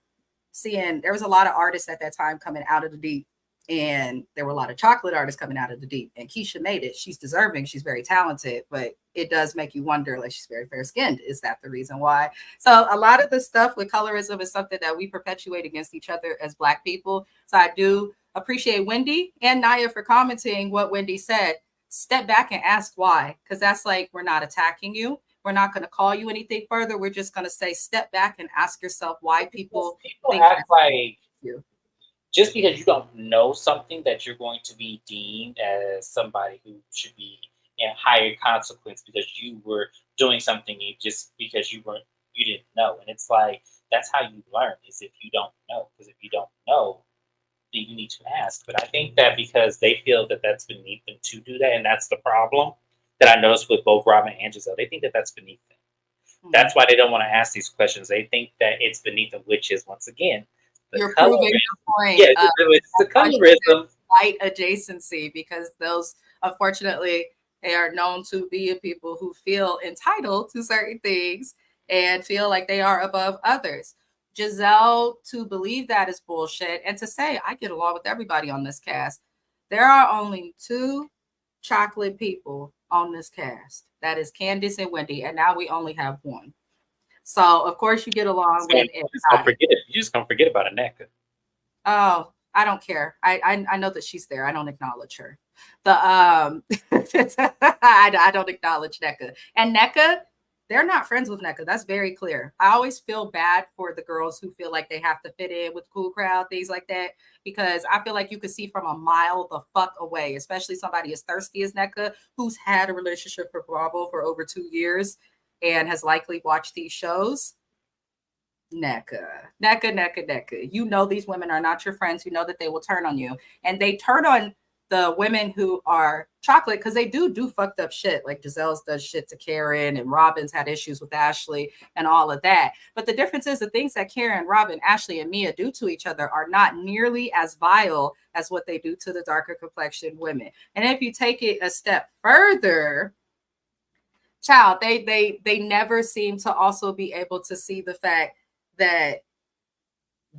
seeing there was a lot of artists at that time coming out of the deep. And there were a lot of chocolate artists coming out of the deep. And Keisha made it. She's deserving. She's very talented. But it does make you wonder, like, she's very fair skinned. Is that the reason why? So a lot of the stuff with colorism is something that we perpetuate against each other as Black people. So I do appreciate Wendy and Naya for commenting what Wendy said. Step back and ask why, because that's like, we're not attacking you. We're not going to call you anything further. We're just going to say, step back and ask yourself why people think act like you. Just because you don't know something that you're going to be deemed as somebody who should be in higher consequence because you were doing something just because you didn't know. And it's like that's how you learn is if you don't know. Because if you don't know, then you need to ask. But I think that because they feel that that's beneath them to do that, and that's the problem that I noticed with both Robin and Giselle. They think that that's beneath them. That's why they don't want to ask these questions. They think that it's beneath them, which is once again you're proving the point. Yeah, it's the colorism. White adjacency, because those, unfortunately, they are known to be people who feel entitled to certain things and feel like they are above others. Giselle, to believe that is bullshit, and to say, I get along with everybody on this cast. There are only 2 chocolate people on this cast. That is Candace and Wendy, and now we only have 1. So of course you get along with it. You just don't forget about Aneka. Oh, I don't care. I know that she's there. I don't acknowledge her. The I don't acknowledge NECA. And NECA, they're not friends with NECA. That's very clear. I always feel bad for the girls who feel like they have to fit in with the cool crowd, things like that, because I feel like you can see from a mile the fuck away, especially somebody as thirsty as NECA, who's had a relationship with Bravo for over 2 years and has likely watched these shows. NECA. You know these women are not your friends. You know that they will turn on you. And they turn on the women who are chocolate because they do fucked up shit. Like Giselle's does shit to Karen, and Robin's had issues with Ashley and all of that. But the difference is the things that Karen, Robin, Ashley, and Mia do to each other are not nearly as vile as what they do to the darker complexioned women. And if you take it a step further, child, they never seem to also be able to see the fact that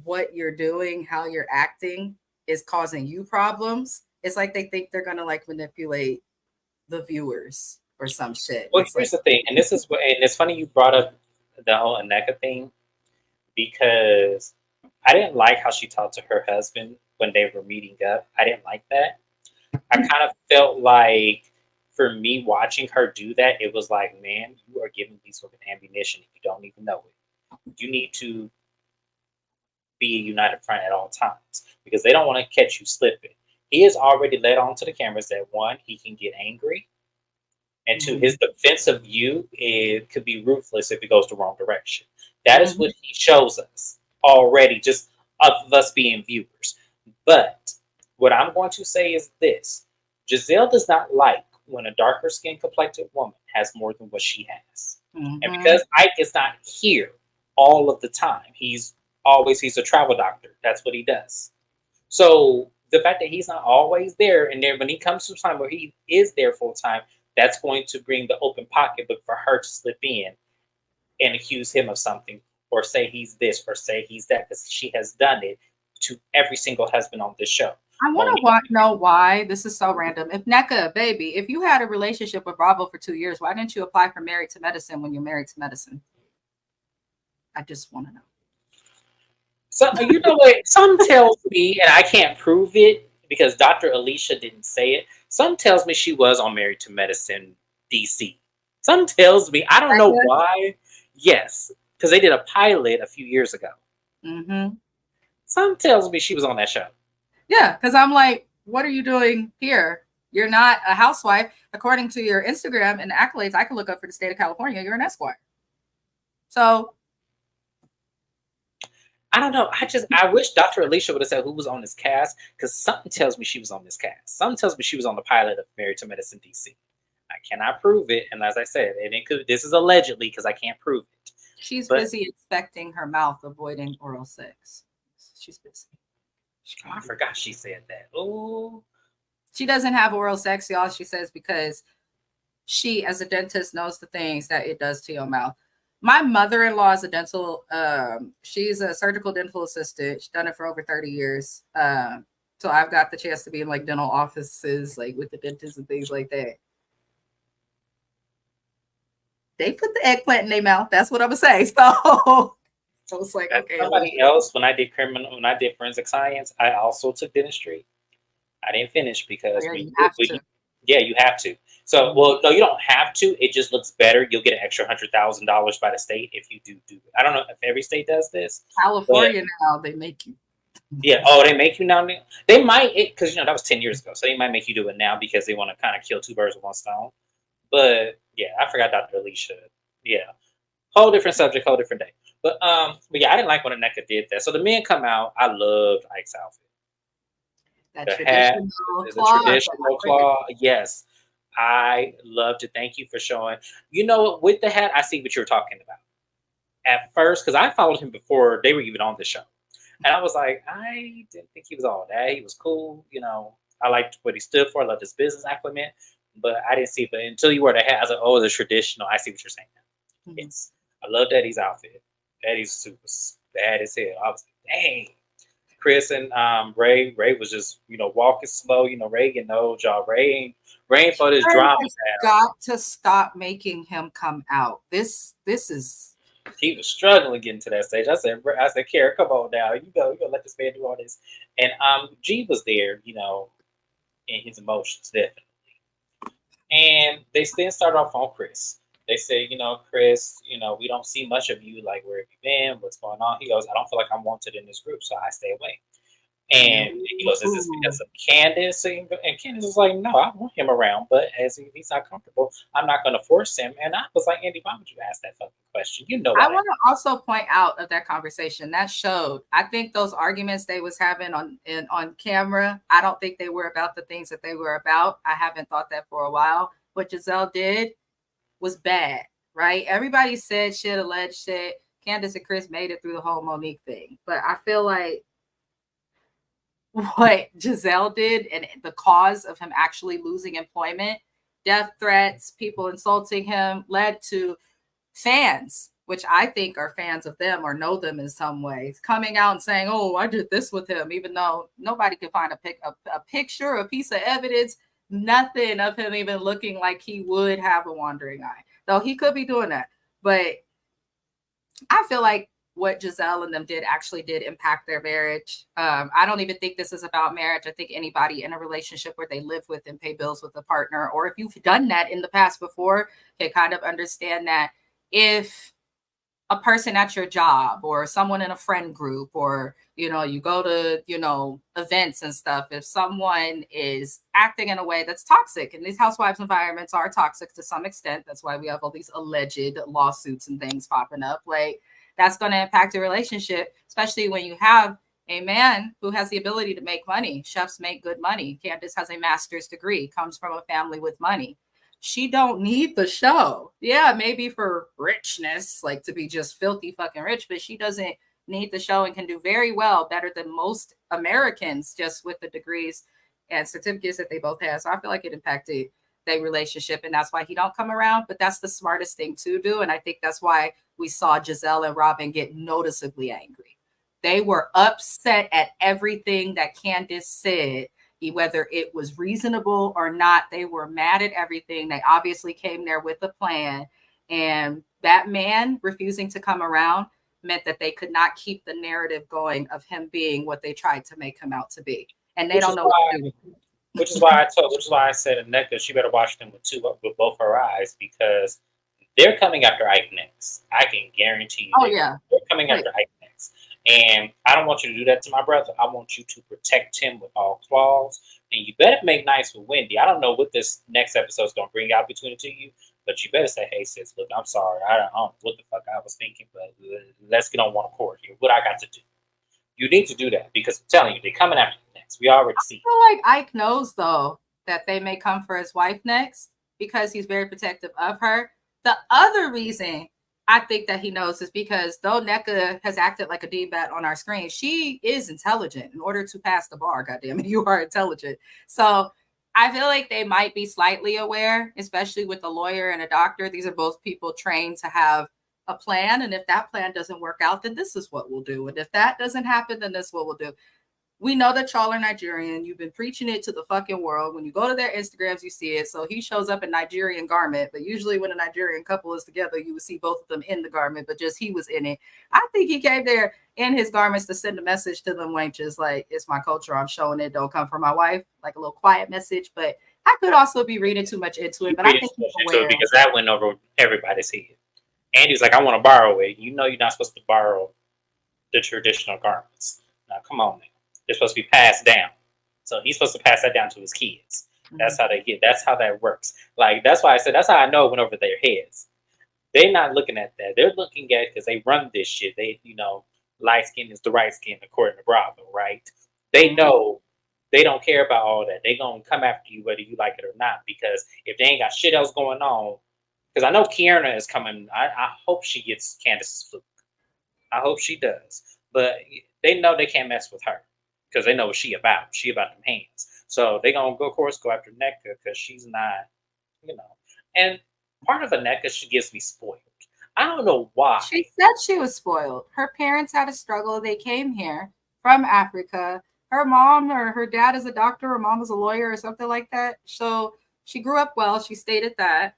what you're doing, how you're acting is causing you problems. It's like they think they're gonna like manipulate the viewers or some shit. Well, it's here's like, the thing, and this is what, and it's funny you brought up the whole Aneka thing because I didn't like how she talked to her husband when they were meeting up. I didn't like that. I kind of felt like for me watching her do that, it was like, man, you are giving these women ammunition if you don't even know it. You need to be a united front at all times because they don't want to catch you slipping. He has already led on to the cameras that 1, he can get angry, and 2, his defense of you, it could be ruthless if it goes the wrong direction. That is what he shows us already, just of us being viewers. But what I'm going to say is this: Giselle does not like when a darker skinned complected woman has more than what she has. And because Ike is not here all of the time, he's a travel doctor. That's what he does. So the fact that he's not always there, and then when he comes to a time where he is there full time, that's going to bring the open pocketbook for her to slip in and accuse him of something, or say he's this, or say he's that, because she has done it to every single husband on this show. I want to know why this is so random. If NECA, baby, if you had a relationship with Bravo for 2 years, why didn't you apply for Married to Medicine when you're married to medicine? I just want to know. So you know what? Some tells me, and I can't prove it because Dr. Alicia didn't say it. Some tells me she was on Married to Medicine DC. Some tells me, I don't know why. Yes, because they did a pilot a few years ago. Some tells me she was on that show. Yeah, because I'm like, what are you doing here? You're not a housewife. According to your Instagram and accolades, I can look up for the state of California. You're an esquire. So I don't know. I wish Dr. Alicia would have said who was on this cast, because something tells me she was on this cast. Something tells me she was on the pilot of Married to Medicine DC. I cannot prove it, and as I said, this is allegedly because I can't prove it. She's busy expecting her mouth, avoiding oral sex. She's busy. I forgot she said that. Oh, She doesn't have oral sex, y'all. She says because she, as a dentist, knows the things that it does to your mouth. My mother-in-law is a dental. She's a surgical dental assistant. She's done it for over 30 years. So I've got the chance to be in like dental offices, like with the dentists and things like that. They put the eggplant in their mouth. That's what I'm gonna say. So it's like, as okay, somebody else, when I did forensic science, I also took dentistry. I didn't finish because yeah, you have to. yeah, you have to. So, well, no, you don't have to. It just looks better. You'll get an extra $100,000 by the state if you do it. I don't know if every state does this, but California now they make you. yeah. Oh, they make you now. They might, because that was 10 years ago, so they might make you do it now because they want to kind of kill two birds with one stone. But yeah, I forgot Dr. Alicia. Yeah, whole different subject, whole different day. But yeah, I didn't like when Aneka did that. So the men come out. I loved Ike's outfit. That The hat traditional is a claws. traditional claw. Yes, I loved it. Thank you for showing. You know what? With the hat, I see what you're talking about. At first, because I followed him before they were even on the show, and I was like, I didn't think he was all that. He was cool. I liked what he stood for. I loved his business acumen, but I didn't see. But until you wore the hat, I was like, oh, the traditional. I see what you're saying now. Mhm. Yes, I loved Eddie's outfit. Eddie's super bad as hell. I was like, dang. Chris and Ray. Ray was just walking slow. Ray getting old, y'all. Ray ain't for this drama now. Got to stop making him come out. This is. He was struggling getting to that stage. I said, Kara, come on now. You gonna let this man do all this. And G was there, in his emotions, definitely. And they then started off on Chris. They say, Chris, we don't see much of you. Like, where have you been? What's going on? He goes, I don't feel like I'm wanted in this group, so I stay away. And he goes, is this because of Candace? And Candace was like, no, I want him around, but as he's not comfortable, I'm not going to force him. And I was like, Andy, why would you ask that fucking question? I want to also point out of that conversation that showed. I think those arguments they was having on camera, I don't think they were about the things that they were about. I haven't thought that for a while. What Giselle did was bad, right? Everybody said shit, alleged shit. Candace and Chris made it through the whole Monique thing, but I feel like what Giselle did and the cause of him actually losing employment, death threats, people insulting him, led to fans, which I think are fans of them or know them in some ways, coming out and saying, oh, I did this with him, even though nobody could find a picture, a piece of evidence, nothing of him even looking like he would have a wandering eye, though he could be doing that. But I feel like what Giselle and them actually did impact their marriage. I don't even think this is about marriage. I think anybody in a relationship where they live with and pay bills with a partner, or if you've done that in the past before, can kind of understand that if a person at your job or someone in a friend group, or you go to events and stuff, if someone is acting in a way that's toxic, and these housewives environments are toxic to some extent, that's why we have all these alleged lawsuits and things popping up, like that's going to impact your relationship, especially when you have a man who has the ability to make money. Chefs make good money. Candace has a master's degree, comes from a family with money. She don't need the show. Yeah, maybe for richness, like to be just filthy fucking rich, but she doesn't need the show and can do very well, better than most Americans, just with the degrees and certificates that they both have. So I feel like it impacted their relationship, and that's why he don't come around. But that's the smartest thing to do, and I think that's why we saw Giselle and Robin get noticeably angry. They were upset at everything that Candace said, whether it was reasonable or not. They were mad at everything. They obviously came there with a plan, and that man refusing to come around meant that they could not keep the narrative going of him being what they tried to make him out to be, and they don't know what to do. Which is why I said, Aneka, she better watch them with both her eyes, because they're coming after Ike next. I can guarantee you. Oh yeah, they're coming after Ike next. And I don't want you to do that to my brother. I want you to protect him with all claws. And you better make nice with Wendy. I don't know what this next episode is going to bring out between the two of you, but you better say, hey, sis, look, I'm sorry. I don't know what the fuck I was thinking, but let's get on one accord here. What I got to do. You need to do that, because I'm telling you, they're coming after you next. We already see. I feel like Ike knows, though, that they may come for his wife next because he's very protective of her. The other reason I think that he knows this because though NECA has acted like a D-bat on our screen, she is intelligent. In order to pass the bar, goddamn it, you are intelligent. So I feel like they might be slightly aware, especially with a lawyer and a doctor. These are both people trained to have a plan. And if that plan doesn't work out, then this is what we'll do. And if that doesn't happen, then this is what we'll do. We know that y'all are Nigerian. You've been preaching it to the fucking world. When you go to their Instagrams, you see it. So he shows up in Nigerian garment, but usually when a Nigerian couple is together, you would see both of them in the garment, but just he was in it. I think he came there in his garments to send a message to them wenches, like, it's my culture, I'm showing it, don't come for my wife, like a little quiet message. But I could also be reading too much into it, but I think he's aware. Because that went over everybody's head. Andy's like, I want to borrow it. You know you're not supposed to borrow the traditional garments. Now, come on, man. They're supposed to be passed down. So he's supposed to pass that down to his kids. That's how they get. That's how that works. Like, that's why I said, that's how I know it went over their heads. They're not looking at that. They're looking at, because they run this shit. They, light skin is the right skin according to Bravo, right? They know they don't care about all that. They're going to come after you whether you like it or not, because if they ain't got shit else going on, because I know Kierna is coming. I hope she gets Candace's fluke. I hope she does. But they know they can't mess with her because they know what she about. She about them hands. So they going to, go, of course, go after NECA because she's not, And part of NECA, she gets me spoiled. I don't know why. She said she was spoiled. Her parents had a struggle. They came here from Africa. Her mom or her dad is a doctor. Her mom is a lawyer or something like that. So she grew up well. She stated that.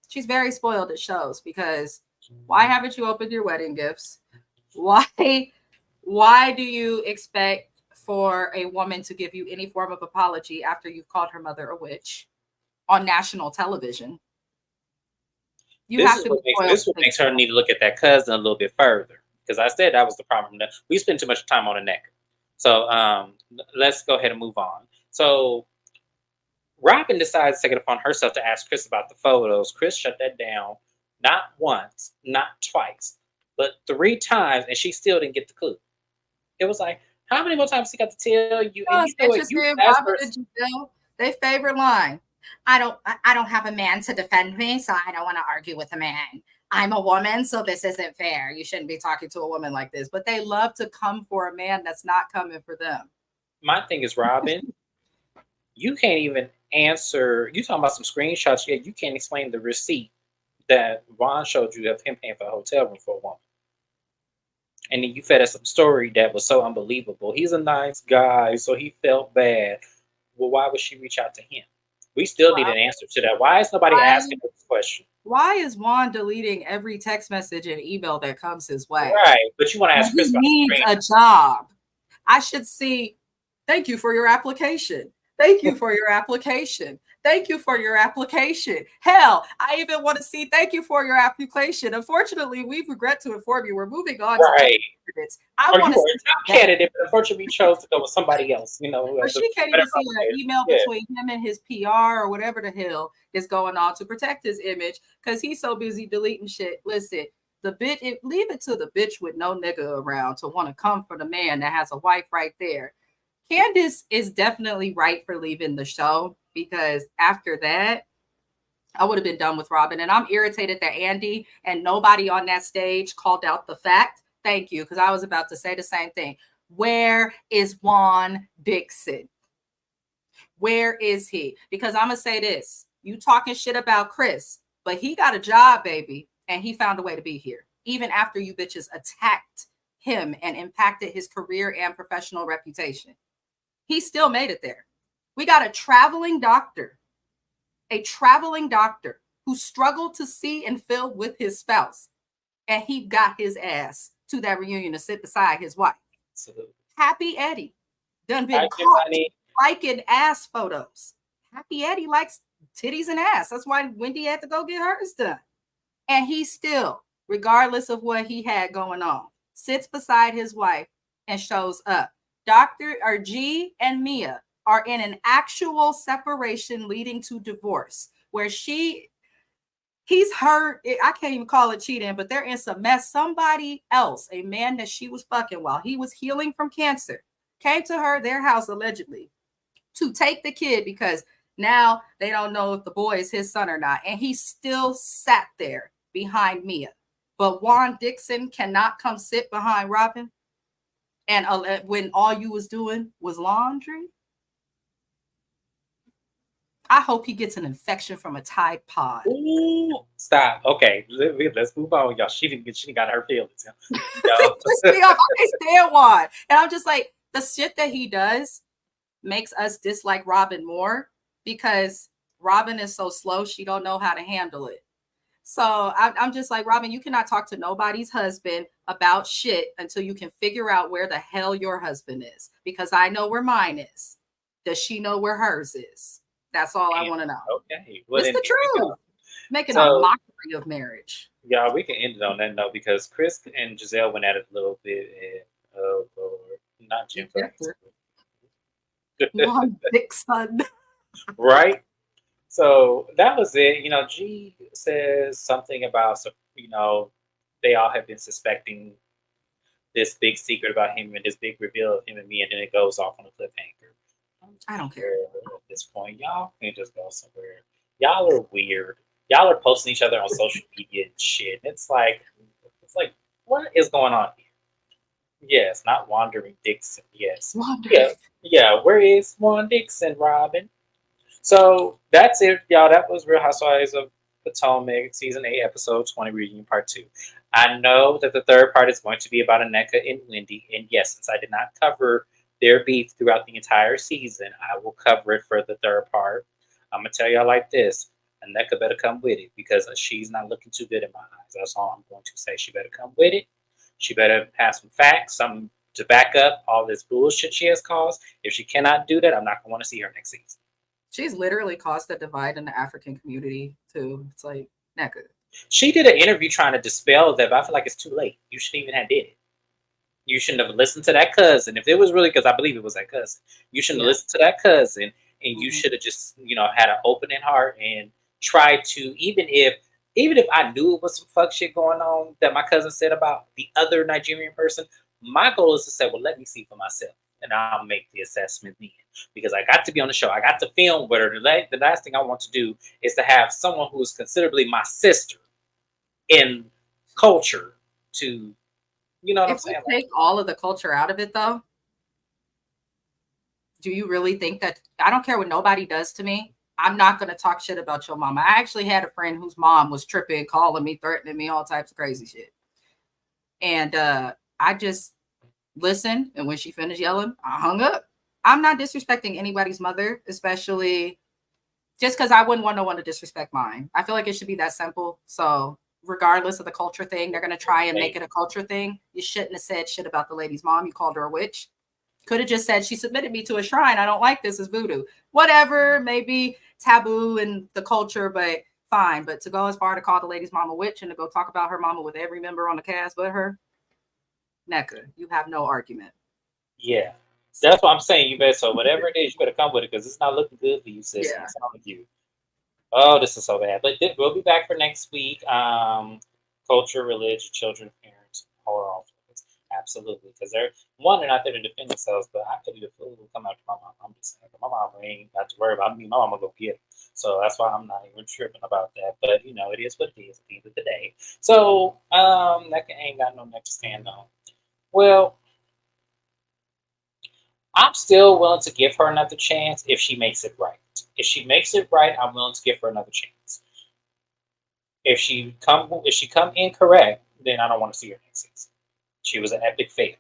She's very spoiled, it shows, because why haven't you opened your wedding gifts? Why do you expect for a woman to give you any form of apology after you've called her mother a witch on national television? This is what makes her need to look at that cousin a little bit further, because I said that was the problem. We spend too much time on the neck. So let's go ahead and move on. So Robin decides to take it upon herself to ask Chris about the photos. Chris shut that down, not once, not twice, but 3 times, and she still didn't get the clue. It was like, how many more times he got to tell you? And you know what? Their favorite line. I don't have a man to defend me, so I don't want to argue with a man. I'm a woman, so this isn't fair. You shouldn't be talking to a woman like this. But they love to come for a man that's not coming for them. My thing is, Robin, you can't even answer. You talking about some screenshots? Yeah, you can't explain the receipt that Ron showed you of him paying for a hotel room for a woman. And then you fed us some story that was so unbelievable. He's a nice guy, so he felt bad. Well, why would she reach out to him? We still need an answer to that. Why is nobody asking this question? Why is Juan deleting every text message and email that comes his way? Right, but you want to ask Chris about he needs a job. I should see, thank you for your application. Thank you for your application. Thank you for your application. Hell, I even want to see thank you for your application. Unfortunately, we regret to inform you we're moving on to candidates. I want to see a candidate, but unfortunately, we chose to go with somebody else. But she can't even see an email between him and his PR or whatever the hell is going on to protect his image because he's so busy deleting shit. Listen, leave it to the bitch with no nigga around to want to come for the man that has a wife right there. Candace is definitely right for leaving the show because after that, I would have been done with Robin. And I'm irritated that Andy and nobody on that stage called out the fact. Thank you, because I was about to say the same thing. Where is Juan Dixon? Where is he? Because I'm going to say this. You talking shit about Chris, but he got a job, baby, and he found a way to be here. Even after you bitches attacked him and impacted his career and professional reputation. He still made it there. We got a traveling doctor who struggled to see and feel with his spouse. And he got his ass to that reunion to sit beside his wife. Absolutely. Happy Eddie done been caught liking ass photos. Happy Eddie likes titties and ass. That's why Wendy had to go get hers done. And he still, regardless of what he had going on, sits beside his wife and shows up. G and Mia are in an actual separation leading to divorce where he's hurt. I can't even call it cheating, but they're in some mess. Somebody else, a man that she was fucking while he was healing from cancer, came to their house allegedly to take the kid because now they don't know if the boy is his son or not. And he still sat there behind Mia, but Juan Dixon cannot come sit behind Robin. And when all you was doing was laundry, I hope he gets an infection from a Tide Pod. Ooh, stop. Okay, let's move on, y'all. She got her feelings. It pissed Yo. me off. I can't stand Juan. And I'm just like, the shit that he does makes us dislike Robin more because Robin is so slow, she don't know how to handle it. So I'm just like, Robin, you cannot talk to nobody's husband about shit until you can figure out where the hell your husband is. Because I know where mine is. Does she know where hers is? That's all I want to know. Okay, well It's then the here we truth. go. Making a So, mockery of marriage. y'all, we can end it on that note because Chris and Giselle went at it a little bit, and oh Lord, not Jim Franks, One big son. right? So that was it. G says something about they all have been suspecting this big secret about him and this big reveal of him and me, and then it goes off on a cliffhanger. I don't care. At this point. Y'all can just go somewhere. Y'all are weird. Y'all are posting each other on social media and shit. It's like, what is going on here? Yes, not Wandering Dixon. Yes. Wandering. Yeah. Yeah. Where is Juan Dixon, Robin? So that's it, y'all. That was Real Housewives of Potomac, Season 8, Episode 20, Reunion Part 2. I know that the third part is going to be about Aneka and Wendy. And yes, since I did not cover their beef throughout the entire season, I will cover it for the third part. I'm going to tell y'all like this. Aneka better come with it because she's not looking too good in my eyes. That's all I'm going to say. She better come with it. She better have some facts, something to back up all this bullshit she has caused. If she cannot do that, I'm not going to want to see her next season. She's literally caused a divide in the African community too. It's like, not good. She did an interview trying to dispel that, but I feel like it's too late. You shouldn't even have did it. You shouldn't have listened to that cousin. If it was really, because I believe it was that cousin, you shouldn't have listened to that cousin, and you should have just, had an opening heart and tried to, even if I knew it was some fuck shit going on that my cousin said about the other Nigerian person, my goal is to say, well, let me see for myself, and I'll make the assessment then. Because I got to be on the show, I got to film with her. The last thing I want to do is to have someone who is considerably my sister in culture to, you know what I'm If we saying? take all of the culture out of it, though, do you really think that I don't care what nobody does to me? I'm not going to talk shit about your mama. I actually had a friend whose mom was tripping, calling me, threatening me, all types of crazy shit. And I just listened. And when she finished yelling, I hung up. I'm not disrespecting anybody's mother, especially just because I wouldn't want no one to disrespect mine. I feel like it should be that simple. So regardless of the culture thing, they're going to try and make it a culture thing. You shouldn't have said shit about the lady's mom. You called her a witch. Could have just said she submitted me to a shrine. I don't like this. It's voodoo. Whatever, maybe taboo in the culture, but fine. But to go as far to call the lady's mom a witch and to go talk about her mama with every member on the cast but her, Necka, you have no argument. Yeah. That's what I'm saying. You better, so whatever it is, you better come with it because it's not looking good for you, sis. Yeah. It's not with you. Oh, this is so bad. But we'll be back for next week. Culture, religion, children, parents, horror, all things. Absolutely. Because they're not there to defend themselves, but I could be the fool who come after my mom. I'm just saying. My mom ain't got to worry about me. My mom will go get it. So that's why I'm not even tripping about that. But, it is what it is at the end of the day. So, that ain't got no neck to stand on. Well, I'm still willing to give her another chance if she makes it right. If she makes it right, I'm willing to give her another chance. If she come incorrect, then I don't want to see her next season. She was an epic fail.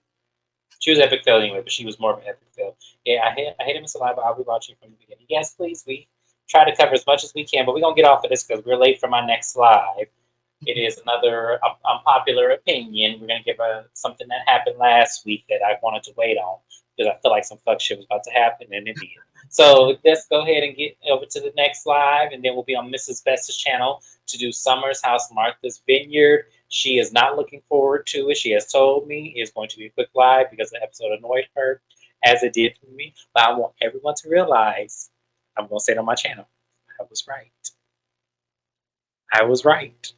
She was an epic fail anyway, but she was more of an epic fail. Yeah, I hate him Saliva. I'll be watching from the beginning. Yes, please. We try to cover as much as we can, but we're gonna get off of this because we're late for my next live. It is another unpopular opinion. We're gonna give something that happened last week that I wanted to wait on because I feel like some fuck shit was about to happen and it did. So let's go ahead and get over to the next live, and then we'll be on Mrs. Best's channel to do Summer's House Martha's Vineyard. She is not looking forward to it. She has told me it's going to be a quick live because the episode annoyed her, as it did for me. But I want everyone to realize, I'm going to say it on my channel, I was right. I was right.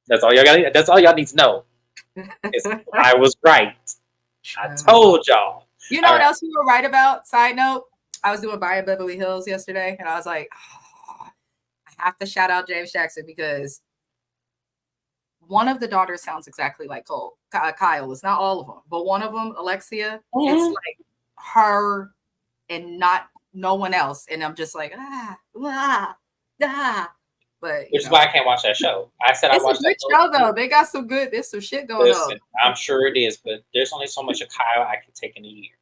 That's all y'all got. That's all y'all need to know. I was right. I told y'all. You know what else you were right about? Side note, I was doing Buy in Beverly Hills yesterday, and I was like, I have to shout out James Jackson because one of the daughters sounds exactly like Kyle. It's not all of them, but one of them, Alexia, it's Mhm. like her and not no one else. And I'm just like, ah. But Which is why I can't watch that show. I said I it's a watched that good show. show though. They got some good. There's some shit going on. Listen, I'm sure it is, but there's only so much of Kyle I can take in a year.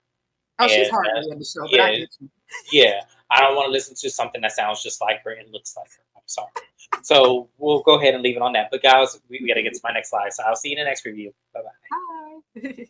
Oh, she's And hardly in the show, but I yeah, get you. yeah. I don't want to listen to something that sounds just like her and looks like her. I'm sorry. So we'll go ahead and leave it on that. But guys, we got to get to my next slide. So I'll see you in the next review. Bye bye. Hi.